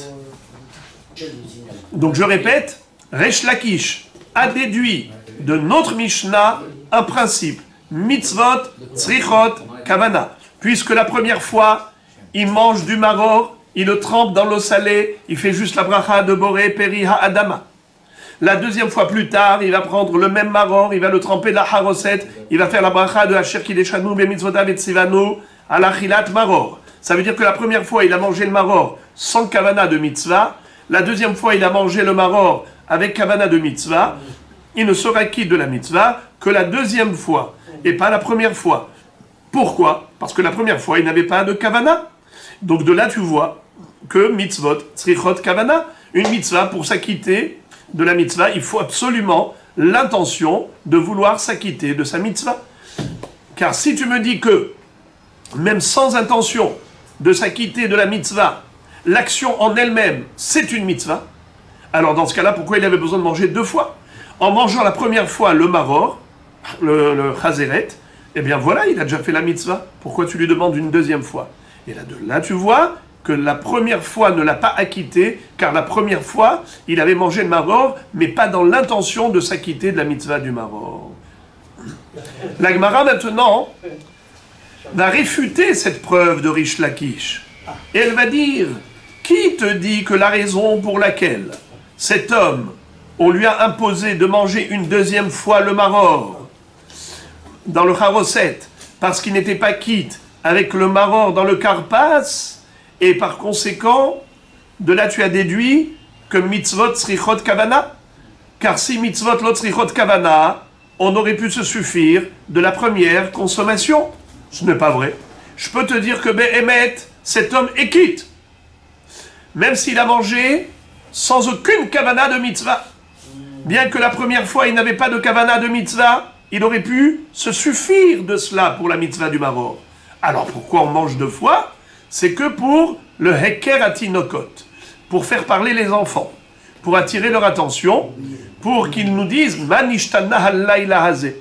Donc je répète, Resh Lakish a déduit de notre Mishnah un principe, mitzvot, tzrichot, kavana. Puisque la première fois, il mange du maror, il le trempe dans l'eau salée, il fait juste la bracha de Boré Peri Ha'adama. La deuxième fois plus tard, il va prendre le même maror, il va le tremper de la haroset, il va faire la bracha de Asher Kideshanu Bemitzvotav et Tzivanu à l'achilat maror. Ça veut dire que la première fois, il a mangé le maror sans kavana de mitzvah. La deuxième fois, il a mangé le maror avec kavana de mitzvah. Il ne sera quitte de la mitzvah que la deuxième fois, et pas la première fois. Pourquoi? Parce que la première fois, il n'avait pas de kavana. Donc de là, tu vois que mitzvot, tzrichot, kavana, une mitzvah, pour s'acquitter de la mitzvah, il faut absolument l'intention de vouloir s'acquitter de sa mitzvah. Car si tu me dis que, même sans intention de s'acquitter de la mitzvah, l'action en elle-même, c'est une mitzvah, alors dans ce cas-là, pourquoi il avait besoin de manger 2 fois? En mangeant la première fois le maror, le chazeret, eh bien voilà, il a déjà fait la mitzvah. Pourquoi tu lui demandes une deuxième fois? Et là, tu vois que la première fois ne l'a pas acquitté, car la première fois, il avait mangé le maror, mais pas dans l'intention de s'acquitter de la mitzvah du maror. La Gemara, maintenant, va réfuter cette preuve de Rish Lakish. Et elle va dire, qui te dit que la raison pour laquelle cet homme, on lui a imposé de manger une deuxième fois le maror dans le haroset, parce qu'il n'était pas quitte avec le maror dans le karpas, et par conséquent, de là tu as déduit que mitzvot srichot kavana. Car si mitzvot lo tzrichot kavana, on aurait pu se suffire de la première consommation. Ce n'est pas vrai. Je peux te dire que Behemet, cet homme est quitte. Même s'il a mangé sans aucune kavana de mitzvah. Bien que la première fois il n'avait pas de kavana de mitzvah, il aurait pu se suffire de cela pour la mitzvah du maror. Alors pourquoi on mange 2 fois? C'est que pour le heker atinokot, pour faire parler les enfants, pour attirer leur attention, pour qu'ils nous disent manishtana halayla hazeh.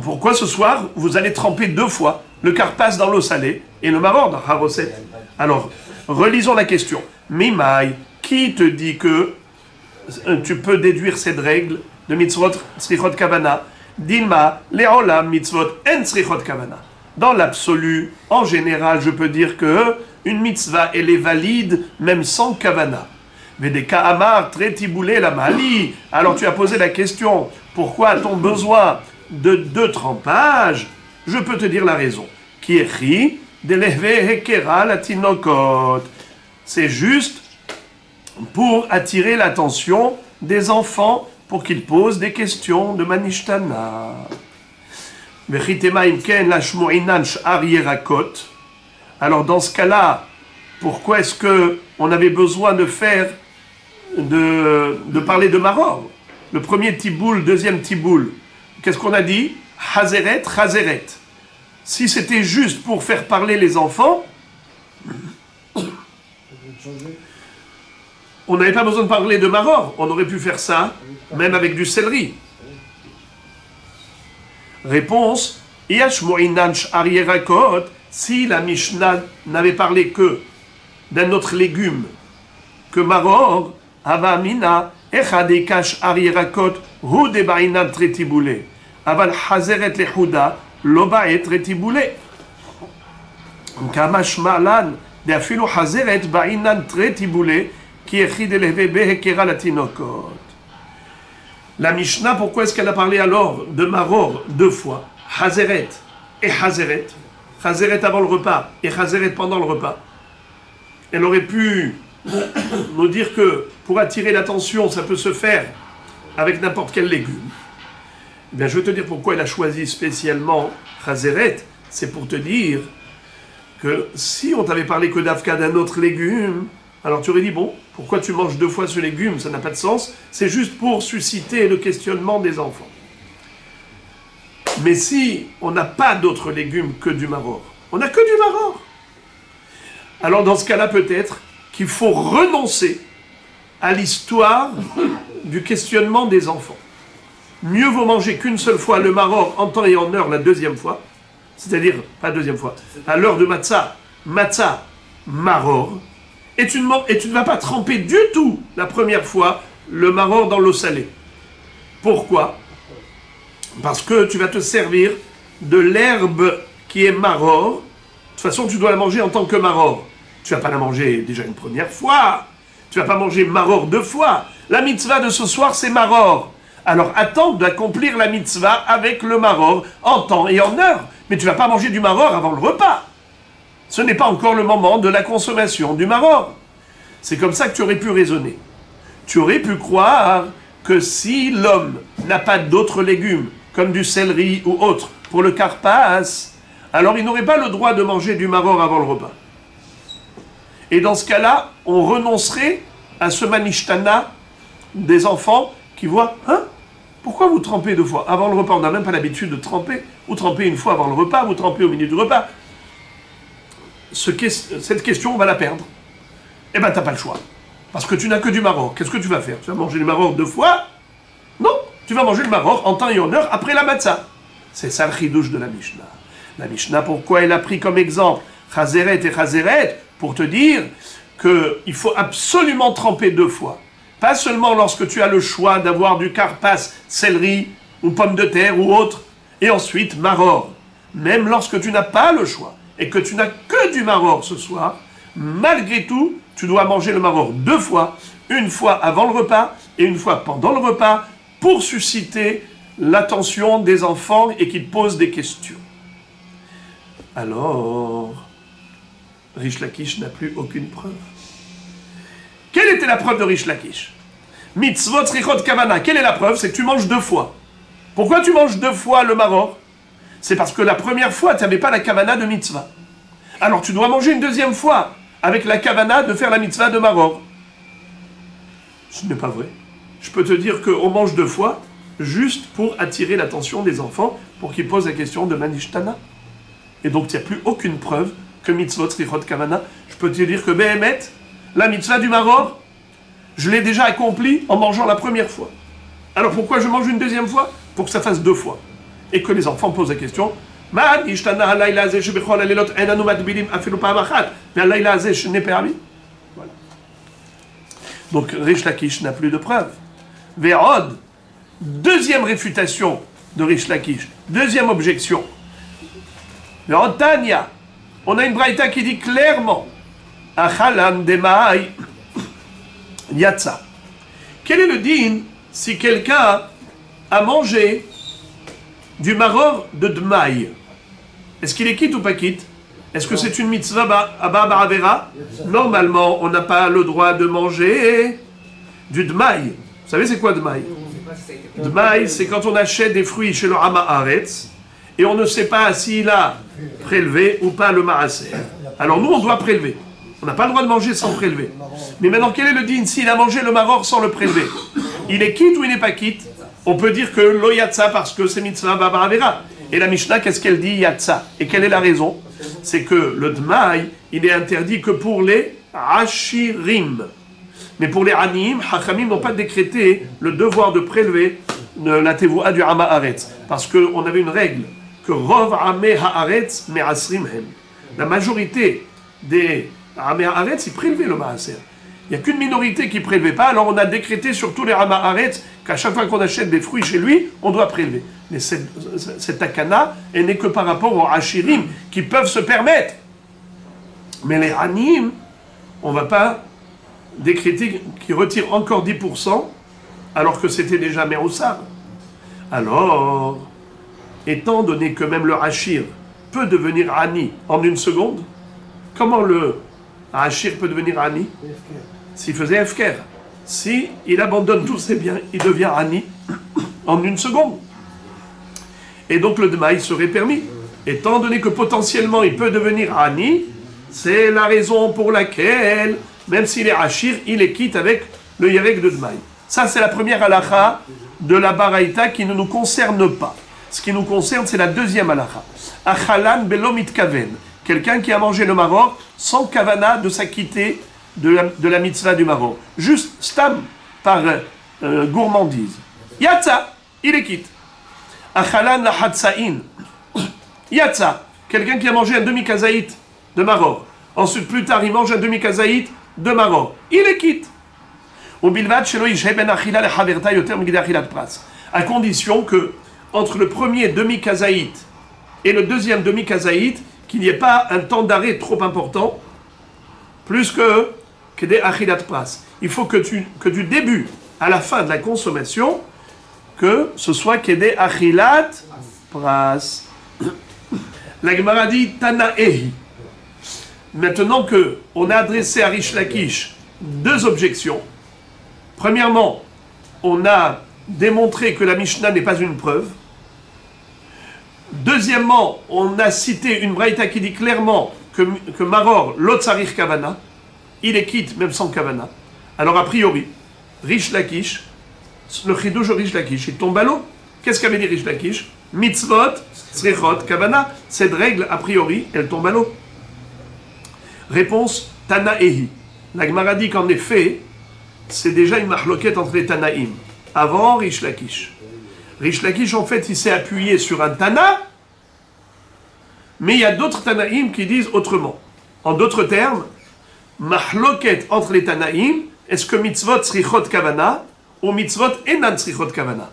Pourquoi ce soir vous allez tremper 2 fois le karpas dans l'eau salée et le maror dans haroset? Alors relisons la question. Mimai, qui te dit que tu peux déduire cette règle de mitzvot tzrichot kavana? Dilma, le'olam mitzvot en tzrichot kavana. Dans l'absolu, en général, je peux dire que une mitzvah, elle est valide même sans kavana. Vedeka amar tretiboulé la mali. Alors tu as posé la question, pourquoi a-t-on besoin de 2 trempages? Je peux te dire la raison. Qui écrit de lehve hekera latinokot. C'est juste pour attirer l'attention des enfants, pour qu'ils posent des questions de manishtana. Alors dans ce cas-là, pourquoi est-ce que on avait besoin de parler de maror? Le premier tiboul, deuxième tiboul. Qu'est-ce qu'on a dit? Hazeret, hazeret. Si c'était juste pour faire parler les enfants, on n'avait pas besoin de parler de maror, on aurait pu faire ça, même avec du céleri. Réponse, si la Mishnah n'avait parlé que d'un autre légume, que maror, avamina, echadekash arierakot, hu debainan tretiboule, aval hazeret lehuda, lobaet tretiboule. Kamash malan, de afilu hazeret bainan tretiboule, la Mishnah, pourquoi est-ce qu'elle a parlé alors de maror 2 fois? Hazeret et Hazeret. Hazeret avant le repas et Hazeret pendant le repas. Elle aurait pu nous dire que pour attirer l'attention, ça peut se faire avec n'importe quel légume. Eh bien, je vais te dire pourquoi elle a choisi spécialement Hazeret. C'est pour te dire que si on t'avait parlé que d'Afka d'un autre légume, alors tu aurais dit, bon, pourquoi tu manges 2 fois ce légume? Ça n'a pas de sens. C'est juste pour susciter le questionnement des enfants. Mais si on n'a pas d'autres légumes que du maror, on n'a que du maror, alors dans ce cas-là, peut-être qu'il faut renoncer à l'histoire du questionnement des enfants. Mieux vaut manger qu'une seule fois le maror en temps et en heure la 2e fois, c'est-à-dire, pas 2e fois, à l'heure de matzah, maror, et tu ne vas pas tremper du tout la première fois le maror dans l'eau salée. Pourquoi? Parce que tu vas te servir de l'herbe qui est maror. De toute façon, tu dois la manger en tant que maror. Tu ne vas pas la manger déjà une première fois. Tu ne vas pas manger maror 2 fois. La mitzvah de ce soir, c'est maror. Alors attends d'accomplir la mitzvah avec le maror en temps et en heure. Mais tu ne vas pas manger du maror avant le repas. Ce n'est pas encore le moment de la consommation du maror. C'est comme ça que tu aurais pu raisonner. Tu aurais pu croire que si l'homme n'a pas d'autres légumes, comme du céleri ou autre, pour le karpas, alors il n'aurait pas le droit de manger du maror avant le repas. Et dans ce cas-là, on renoncerait à ce manishtana des enfants qui voient « Hein? Pourquoi vous trempez 2 fois avant le repas? On n'a même pas l'habitude de tremper. Vous trempez 1 fois avant le repas, vous trempez au milieu du repas. » Cette question, on va la perdre. Eh bien, tu n'as pas le choix. Parce que tu n'as que du maror. Qu'est-ce que tu vas faire? Tu vas manger du maror 2 fois? Non, tu vas manger le maror en temps et en heure après la matzah. C'est ça le chidouche de la Mishnah. La Mishnah, pourquoi elle a pris comme exemple Chazeret et Chazeret? Pour te dire qu'il faut absolument tremper 2 fois. Pas seulement lorsque tu as le choix d'avoir du karpas, céleri, ou pomme de terre, ou autre, et ensuite maror. Même lorsque tu n'as pas le choix, et que tu n'as que du maror ce soir, malgré tout, tu dois manger le maror 2 fois, 1 fois avant le repas, et 1 fois pendant le repas, pour susciter l'attention des enfants et qu'ils posent des questions. Alors, Rish Lakish n'a plus aucune preuve. Quelle était la preuve de Rish Lakish? Mitzvot srichot kavana. Quelle est la preuve? C'est que tu manges 2 fois. Pourquoi tu manges 2 fois le maror? C'est parce que la première fois, tu n'avais pas la kavana de mitzvah. Alors tu dois manger une 2e fois avec la kavana de faire la mitzvah de maror. Ce n'est pas vrai. Je peux te dire qu'on mange 2 fois juste pour attirer l'attention des enfants pour qu'ils posent la question de manishtana. Et donc il n'y a plus aucune preuve que mitzvot srichot kavana. Je peux te dire que Behemet, la mitzvah du maror, je l'ai déjà accomplie en mangeant la première fois. Alors pourquoi je mange une 2e fois? Pour que ça fasse 2 fois. Et que les enfants posent la question, voilà. Donc Rish Lakish n'a plus de preuves. Vérod, 2e réfutation de Rish Lakish, 2e objection. Vérod Tanya, on a une braïta qui dit clairement, Achalan demai yatsa. Quel est le din si quelqu'un a mangé du maror de Dmaï? Est-ce qu'il est quitte ou pas quitte? Est-ce que c'est une mitzvah Abba Baravera? Normalement, on n'a pas le droit de manger du Dmaï. Vous savez c'est quoi Dmaï? Dmaï, c'est quand on achète des fruits chez le Hama Haaretz et on ne sait pas s'il a prélevé ou pas le Maaser. Alors nous, on doit prélever. On n'a pas le droit de manger sans prélever. Mais maintenant, quel est le din s'il a mangé le maror sans le prélever? Il est quitte ou il n'est pas quitte? On peut dire que lo yatsa parce que c'est mitzvah babaravera. Et la Mishnah, qu'est-ce qu'elle dit yatsa? Et quelle est la raison? C'est que le dmaï, il est interdit que pour les ashirim. Mais pour les anim, hachamim n'ont pas décrété le devoir de prélever la tevoua du hama haaretz. Parce qu'on avait une règle, que rov ameh haaretz me'asrim hem. La majorité des ameh haaretz, ils prélevaient le maaser. Il n'y a qu'une minorité qui ne prélevait pas, alors on a décrété sur tous les hama haaretz qu'à chaque fois qu'on achète des fruits chez lui, on doit prélever. Mais cette takana, elle n'est que par rapport aux ashirim, qui peuvent se permettre. Mais les anim, on ne va pas décréter qu'ils retirent encore 10%, alors que c'était déjà Meroussar. Alors, étant donné que même le hachir peut devenir ani en 1 seconde, comment le hachir peut devenir ani? S'il faisait efker. Si il abandonne tous ses biens, il devient ani en 1 seconde. Et donc le demaï serait permis. Étant donné que potentiellement il peut devenir ani, c'est la raison pour laquelle, même s'il est hachir, il est quitte avec le yerek de demaï. Ça, c'est la première halakha de la baraïta qui ne nous concerne pas. Ce qui nous concerne, c'est la 2e halakha. Achalan belo mitkaven. Quelqu'un qui a mangé le maror sans kavana de s'acquitter de la mitzvah du maror. Juste, stam, par gourmandise. Yatsa, il est quitte. Achalan la hatsaïn. Yatsa, quelqu'un qui a mangé un demi-kazaït de maror. Ensuite, plus tard, il mange un demi-kazaït de maror. Il est quitte. À condition que, entre le premier demi-kazaït et le 2e demi-kazaït, qu'il n'y ait pas un temps d'arrêt trop important, plus que des achilat pras. Il faut que du début à la fin de la consommation, que ce soit des achilat pras. La Gemara dit Tanaehi. Maintenant qu'on a adressé à Rish Lakish 2 objections. Premièrement, on a démontré que la Mishnah n'est pas une preuve. Deuxièmement, on a cité une braïta qui dit clairement que Maror, l'Otsarir Kavana, il est quitte même sans Kavana. Alors a priori, Rish Lakish, le chidouche Rish Lakish, il tombe à l'eau. Qu'est-ce qu'avait dit Rish Lakish? Mitzvot, Srichot, Kavana. Cette règle, a priori, elle tombe à l'eau. Réponse, Tanaehi. La Gemara dit qu'en effet, c'est déjà une mahloquette entre les Tanaïm. Avant Rish Lakish. Rish Lakish, en fait, il s'est appuyé sur un Tana, mais il y a d'autres Tanaïm qui disent autrement. En d'autres termes, mahloquette entre les Tanaïm, est-ce que mitzvot srichot kavana ou mitzvot enan srichot kavana?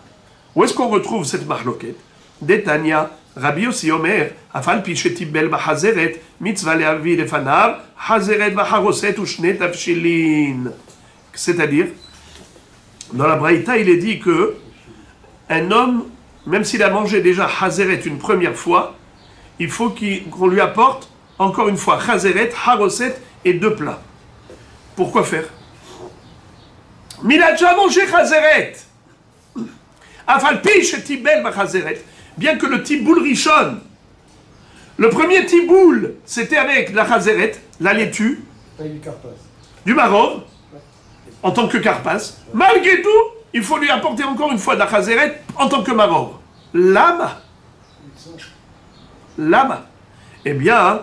Où est-ce qu'on retrouve cette mahloquette? Detania, Rabbi Yossi Omer, afal pi shetibel b'hazeret, mitzvah le'avi lefanav, hazeret b'haroset ou shne tafshilin. C'est-à-dire, dans la Braïta, il est dit que un homme, même s'il a mangé déjà hazeret une première fois, il faut qu'on lui apporte encore une fois hazeret, haroset et 2 plats. Pourquoi faire? Mais il a déjà mangé chazeret. Afalpi chez Tibel chazeret. Bien que le tiboul rishon, le premier tiboul, c'était avec la chazeret, la laitue, du marov, en tant que karpas. Malgré tout, il faut lui apporter encore une fois de la chazeret en tant que marov. Lama. Eh bien,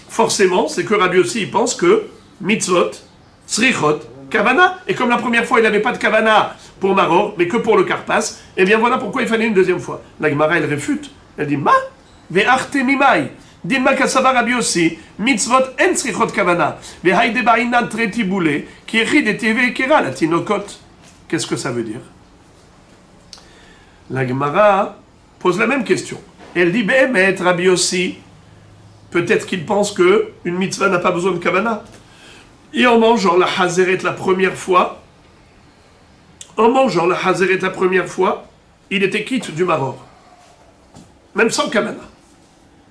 forcément, c'est que Rabbi aussi, il pense que mitzvot, srichot, kavana, et comme la première fois, il n'avait pas de kavana pour maror, mais que pour le karpas, eh bien voilà pourquoi il fallait une deuxième fois. La Gemara, elle réfute. Elle dit, ma, ve'arte mimai. Dilma kasava Rabbi aussi, mitzvot en srichot kavana, ve'haide ba'inan treti boule, qui rit des TV kera, la tinokot. Qu'est-ce que ça veut dire? La Gemara pose la même question. Elle dit, Behemet, Rabbi aussi, peut-être qu'il pense que une mitzvah n'a pas besoin de kavana. Et en mangeant la hazeret la première fois, il était quitte du maror. Même sans kavana.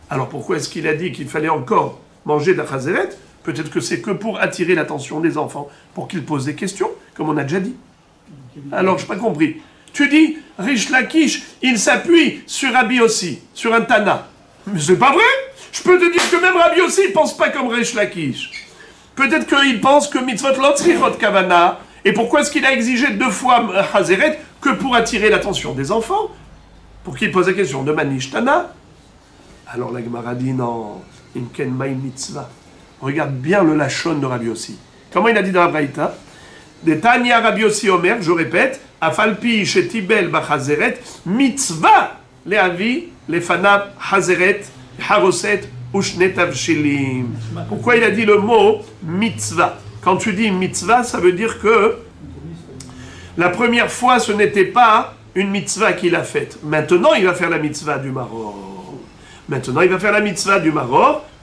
Alors pourquoi est-ce qu'il a dit qu'il fallait encore manger de la hazeret? Peut-être que c'est que pour attirer l'attention des enfants, pour qu'ils posent des questions, comme on a déjà dit. Alors, je n'ai pas compris. Tu dis, Rish Lakish, il s'appuie sur Rabbi aussi, sur un Tana. Mais c'est pas vrai. Je peux te dire que même Rabbi aussi, il pense pas comme Rish Lakish. Peut-être qu'il pense que mitzvot lot srichot kavana. Et pourquoi est-ce qu'il a exigé 2 fois Hazeret que pour attirer l'attention des enfants? Pour qu'ils posent la question de Manish Tana. Alors la Gemara dit non, Imken Maï mitzvah. Regarde bien le lachon de Rabbi aussi. Comment il a dit dans la Braïta? De Tanya Rabbi aussi Omer, je répète, Afalpi shetibel bachazeret, mitzvah leavi lefanav hazeret, haroset ushnet shilim. Pourquoi il a dit le mot mitzvah? Quand tu dis mitzvah, ça veut dire que la première fois, ce n'était pas une mitzvah qu'il a faite. Maintenant, il va faire la mitzvah du maror.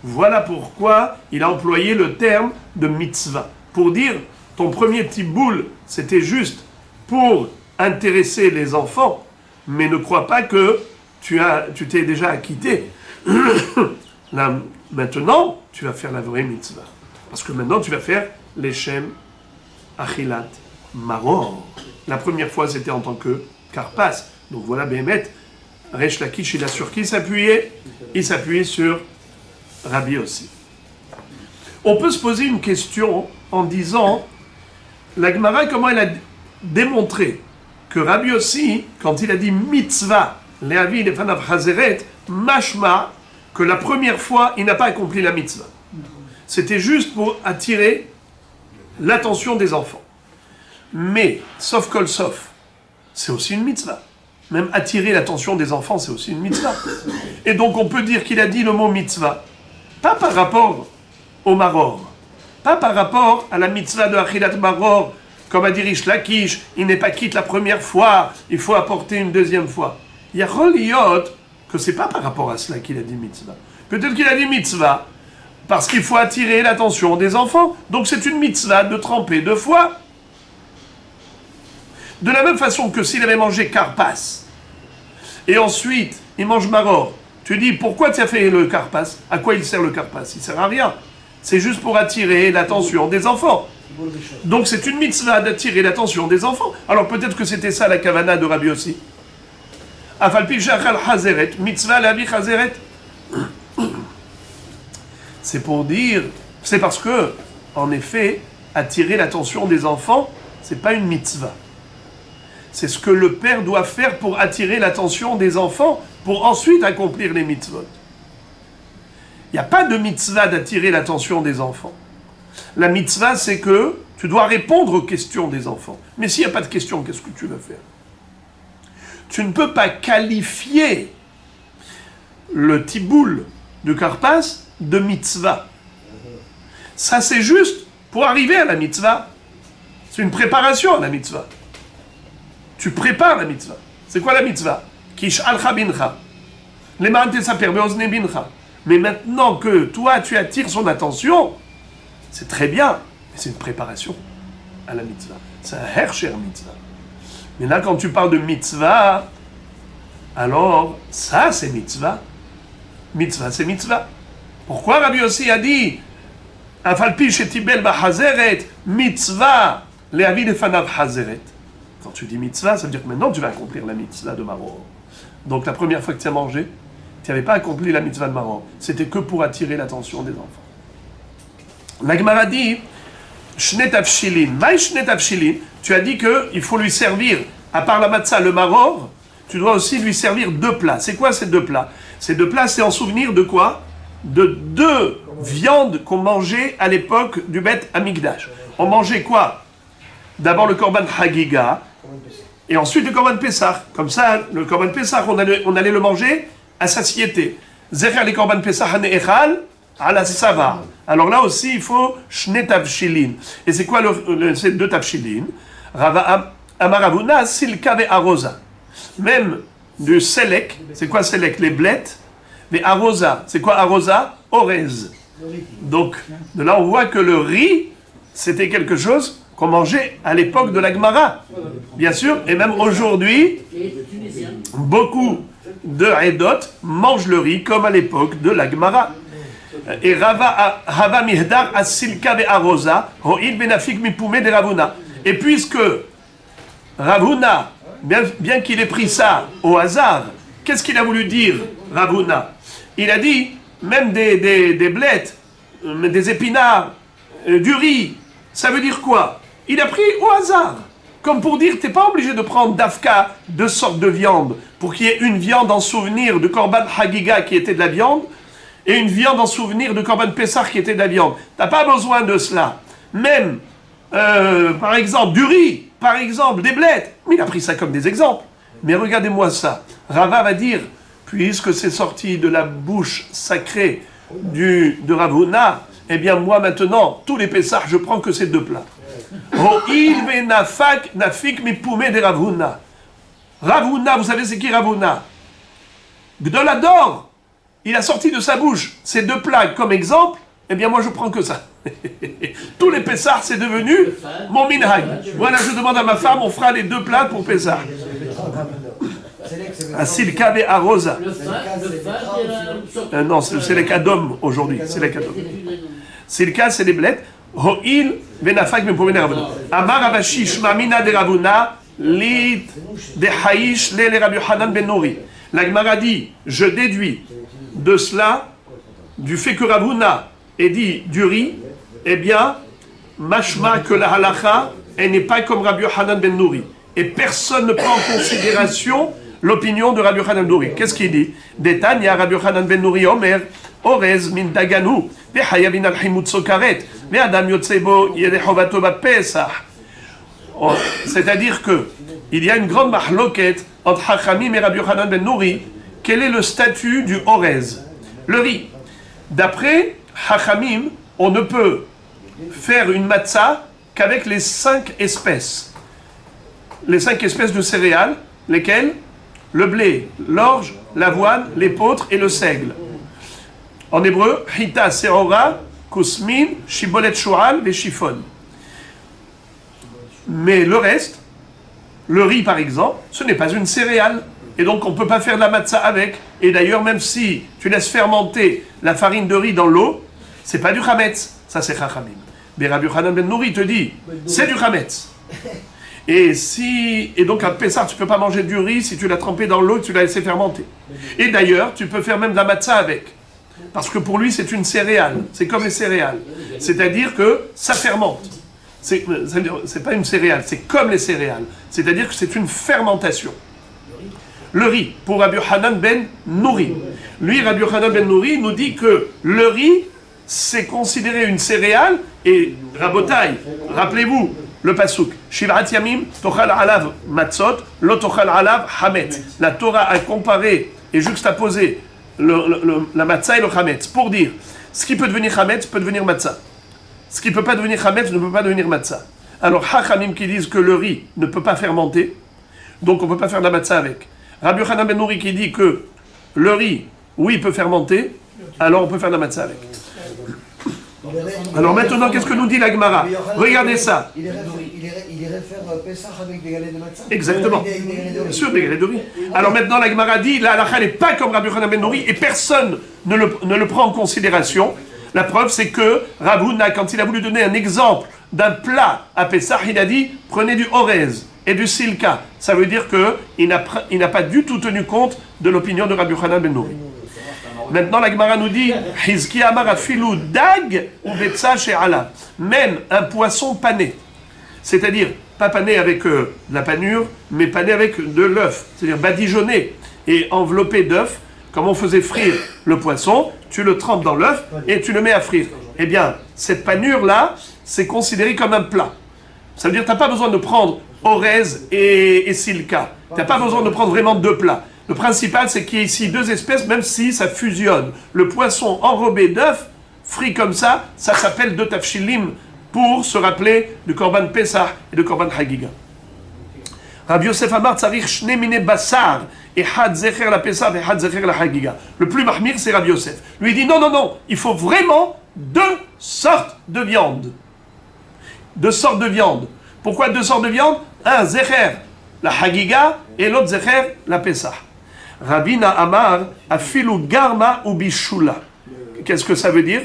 Voilà pourquoi il a employé le terme de mitzvah. Pour dire, ton premier tiboul, c'était juste pour intéresser les enfants, mais ne crois pas que tu t'es déjà acquitté. Là, maintenant, tu vas faire la vraie mitzvah. Parce que maintenant, tu vas faire l'Echem Achilat Maror. La première fois, c'était en tant que Karpas. Donc voilà, Behemet, Resh Lakish, il a sur qui s'appuyait? Il s'appuyait sur Rabbi aussi. On peut se poser une question en disant, la Gemara, comment elle a démontré que Rabbi aussi, quand il a dit mitzvah, le'avi lefanav hazeret, mashma, que la première fois, il n'a pas accompli la mitzvah. C'était juste pour attirer l'attention des enfants. Mais, sauf kol sauf, c'est aussi une mitzvah. Même attirer l'attention des enfants, c'est aussi une mitzvah. Et donc on peut dire qu'il a dit le mot mitzvah, pas par rapport au maror, pas par rapport à la mitzvah de Achilat Maror, comme a dit Rish Lakish, il n'est pas quitte la première fois, il faut apporter une deuxième fois. Il y a Roliyot que c'est pas par rapport à cela qu'il a dit mitzvah. Peut-être qu'il a dit mitzvah parce qu'il faut attirer l'attention des enfants, donc c'est une mitzvah de tremper 2 fois. De la même façon que s'il avait mangé karpas, et ensuite il mange maror, tu dis pourquoi tu as fait le karpas? À quoi il sert le karpas? Il sert à rien. C'est juste pour attirer l'attention des enfants. Donc c'est une mitzvah d'attirer l'attention des enfants. Alors peut-être que c'était ça la kavana de Rabbi aussi. Afalpi shachal hazeret, mitzvah lavi hazeret. C'est pour dire, c'est parce que, en effet, attirer l'attention des enfants, c'est pas une mitzvah. C'est ce que le père doit faire pour attirer l'attention des enfants, pour ensuite accomplir les mitzvot. Il n'y a pas de mitzvah d'attirer l'attention des enfants. La mitzvah, c'est que tu dois répondre aux questions des enfants. Mais s'il n'y a pas de questions, qu'est-ce que tu vas faire? Tu ne peux pas qualifier le tiboul de karpas de mitzvah. Ça, c'est juste pour arriver à la mitzvah. C'est une préparation à la mitzvah. Tu prépares la mitzvah. C'est quoi la mitzvah? Kish alcha bincha. Leman tesaper beozne bincha. Mais maintenant que toi, tu attires son attention, c'est très bien, mais c'est une préparation à la mitzvah. C'est un hersher mitzvah. Mais là, quand tu parles de mitzvah, alors, ça, c'est mitzvah. Mitzvah, c'est mitzvah. Pourquoi Rabbi aussi a dit Afalpi shetibel bachazeret, mitzvah Le'avi lefanav hazeret. Quand tu dis mitzvah, ça veut dire que maintenant tu vas accomplir la mitzvah de maror. Donc la première fois que tu as mangé, tu n'avais pas accompli la mitzvah de maror. C'était que pour attirer l'attention des enfants. La Gemara dit, shnet avshilin. Maï shnet avshilin. Tu as dit qu'il faut lui servir, à part la matzah, le maror, tu dois aussi lui servir 2 plats. C'est quoi ces 2 plats? Ces 2 plats, c'est en souvenir de quoi? De 2 viandes qu'on mangeait à l'époque du Beth Amikdash. On mangeait quoi? D'abord le Korban Hagiga, et ensuite le Korban Pessah. Comme ça, le Korban Pessah, on allait le manger à satiété. Zecher les Korban Pessah hane'echal ala savar. Alors là aussi, il faut shne tavshilin. Et c'est quoi ces 2 tavshilin? Amaravuna silka ve arosa. Même du selek, c'est quoi selek? Les blettes. Mais arosa, c'est quoi arosa? Orez. Donc, de là, on voit que le riz, c'était quelque chose qu'on mangeait à l'époque de la Gemara. Bien sûr, et même aujourd'hui, beaucoup de Edot mangent le riz comme à l'époque de la Gemara. Et Rava Mihdar Asilka ve Arosa, Ho'il Benafik Mipoumé de Ravuna. Et puisque Ravuna, bien qu'il ait pris ça au hasard, qu'est-ce qu'il a voulu dire, Ravuna? Il a dit, même des blettes, des épinards, du riz, ça veut dire quoi? Il a pris au hasard. Comme pour dire, tu n'es pas obligé de prendre d'Afka 2 sortes de viande, pour qu'il y ait une viande en souvenir de Korban Hagiga qui était de la viande, et une viande en souvenir de Korban Pessah qui était de la viande. Tu n'as pas besoin de cela. Même, par exemple, du riz, par exemple, des blettes. Mais il a pris ça comme des exemples. Mais regardez-moi ça. Rava va dire, puisque c'est sorti de la bouche sacrée de Ravuna, eh bien moi maintenant, tous les Pessah, je prends que ces 2 plats. Nafik mipoumé de Ravuna. Ravuna, vous savez c'est qui Ravuna? Gdolador. Il a sorti de sa bouche ces 2 plats comme exemple, eh bien moi je prends que ça. Tous les Pessah, c'est devenu mon minhag. Voilà, je demande à ma femme, on fera les 2 plats pour Pessah. Asilka ve arosa. Non, c'est les kadom aujourd'hui. C'est les kadom. Silka, c'est les blettes. Ho'il venafak me pouvez Ravuna. Amar Avashi shmamina de Ravuna lit de haïsh le Rabbi Hanan ben Nori. La Gemara dit, je déduis de cela, du fait que Ravuna ait dit du riz, eh bien, mashma que la halacha, elle n'est pas comme Rabbi Hanan ben Nori. Et personne ne prend en considération l'opinion de Rabbi Hanan ben Nori. Qu'est-ce qu'il dit? Detanya Rabbi Hanan ben Nori Omer, Orez min daganu, vehayavin al himut sokaret, ve'adam yotsebo yedechovato ba'pesach. C'est-à-dire que il y a une grande mahloket entre Hachamim et Rabbi Hanan ben Nori. Quel est le statut du Orez? Le riz. D'après Hachamim, on ne peut faire une matzah qu'avec les 5 espèces. Les 5 espèces de céréales, lesquelles? Le blé, l'orge, l'avoine, l'épeautre et le seigle. En hébreu, Hita, Serora, Kusmin, Shibolet Shoal et Chiffon. Mais le reste, le riz par exemple, ce n'est pas une céréale. Et donc on ne peut pas faire de la matzah avec. Et d'ailleurs, même si tu laisses fermenter la farine de riz dans l'eau, c'est pas du chametz. Ça c'est chachamim. Mais Rabbi Hanan ben Nori te dit, c'est du chametz. Et donc à Pessah, tu ne peux pas manger du riz si tu l'as trempé dans l'eau et que tu l'as laissé fermenter. Et d'ailleurs, tu peux faire même de la matzah avec. Parce que pour lui, c'est une céréale. C'est comme les céréales. C'est-à-dire que ça fermente. C'est pas une céréale, c'est comme les céréales. C'est-à-dire que c'est une fermentation. Le riz, pour Rabbi Hanan ben Nori. Lui, Rabbi Hanan ben Nori nous dit que le riz, c'est considéré une céréale, et Rabotai, rappelez-vous, le pasouk, Shivat Yamim, Tochal Alav Matzot, Lo Tochal Alav Hamet. La Torah a comparé et juxtaposé la matzah et le Hametz, pour dire, ce qui peut devenir Hametz peut devenir matzah. Ce qui ne peut pas devenir Hametz ne peut pas devenir matzah. Alors, Hachamim qui disent que le riz ne peut pas fermenter, donc on ne peut pas faire de la matzah avec. Rabbi Hanan ben Nori qui dit que le riz, oui, il peut fermenter, alors on peut faire de la matzah avec. Alors maintenant, qu'est-ce que nous dit la Gemara? Regardez ça. Il irait faire Pessah avec des galettes de matzah? Exactement. Bien sûr, des galettes de riz. Alors maintenant, la Gemara dit, la halakha n'est pas comme Rabbi Hanan ben Nori, et personne ne le prend en considération. La preuve, c'est que Ravuna, quand il a voulu donner un exemple d'un plat à Pessah, il a dit prenez du orez et du silka. Ça veut dire qu'il n'a pas du tout tenu compte de l'opinion de Rabbi Yochanan ben Nouri. Maintenant, la Gemara nous dit Hizki amar afilu dag ou betza she'ala. Même un poisson pané, c'est-à-dire pas pané avec de la panure, mais pané avec de l'œuf, c'est-à-dire badigeonné et enveloppé d'œuf. Comme on faisait frire le poisson, tu le trempes dans l'œuf et tu le mets à frire. Eh bien, cette panure-là, c'est considéré comme un plat. Ça veut dire que tu n'as pas besoin de prendre orez et silka. Tu n'as pas besoin de prendre vraiment deux plats. Le principal, c'est qu'il y ait ici deux espèces, même si ça fusionne. Le poisson enrobé d'œuf, frit comme ça s'appelle deux tafshilim, pour se rappeler du Korban Pesach et du Korban Hagiga. Rabbi Yosef Amar tzarich shne mine basar, et had zecher la Pesach et had zecher la Hagiga. Le plus mahmir, c'est Rabbi Yosef. Lui, il dit non, il faut vraiment deux sortes de viande. Deux sortes de viande. Pourquoi deux sortes de viande? Un zecher la Hagiga et l'autre zecher la Pesach. Rabina Amar afilu garma ou bishula. Qu'est-ce que ça veut dire?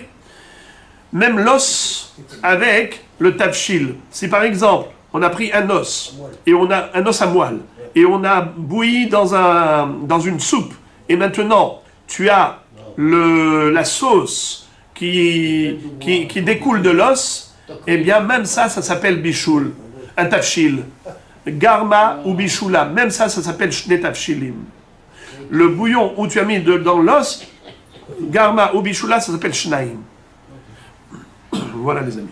Même l'os avec le tafshil. Si par exemple, on a pris un os, et on a un os à moelle, et on a bouilli dans une soupe, et maintenant, tu as la sauce qui découle de l'os, eh bien, même ça s'appelle bishul, un tafshil. Garma ou bishula, même ça s'appelle shne tafshilim. Le bouillon où tu as mis dans l'os, garma ou bishula, ça s'appelle shnaim. Voilà les amis.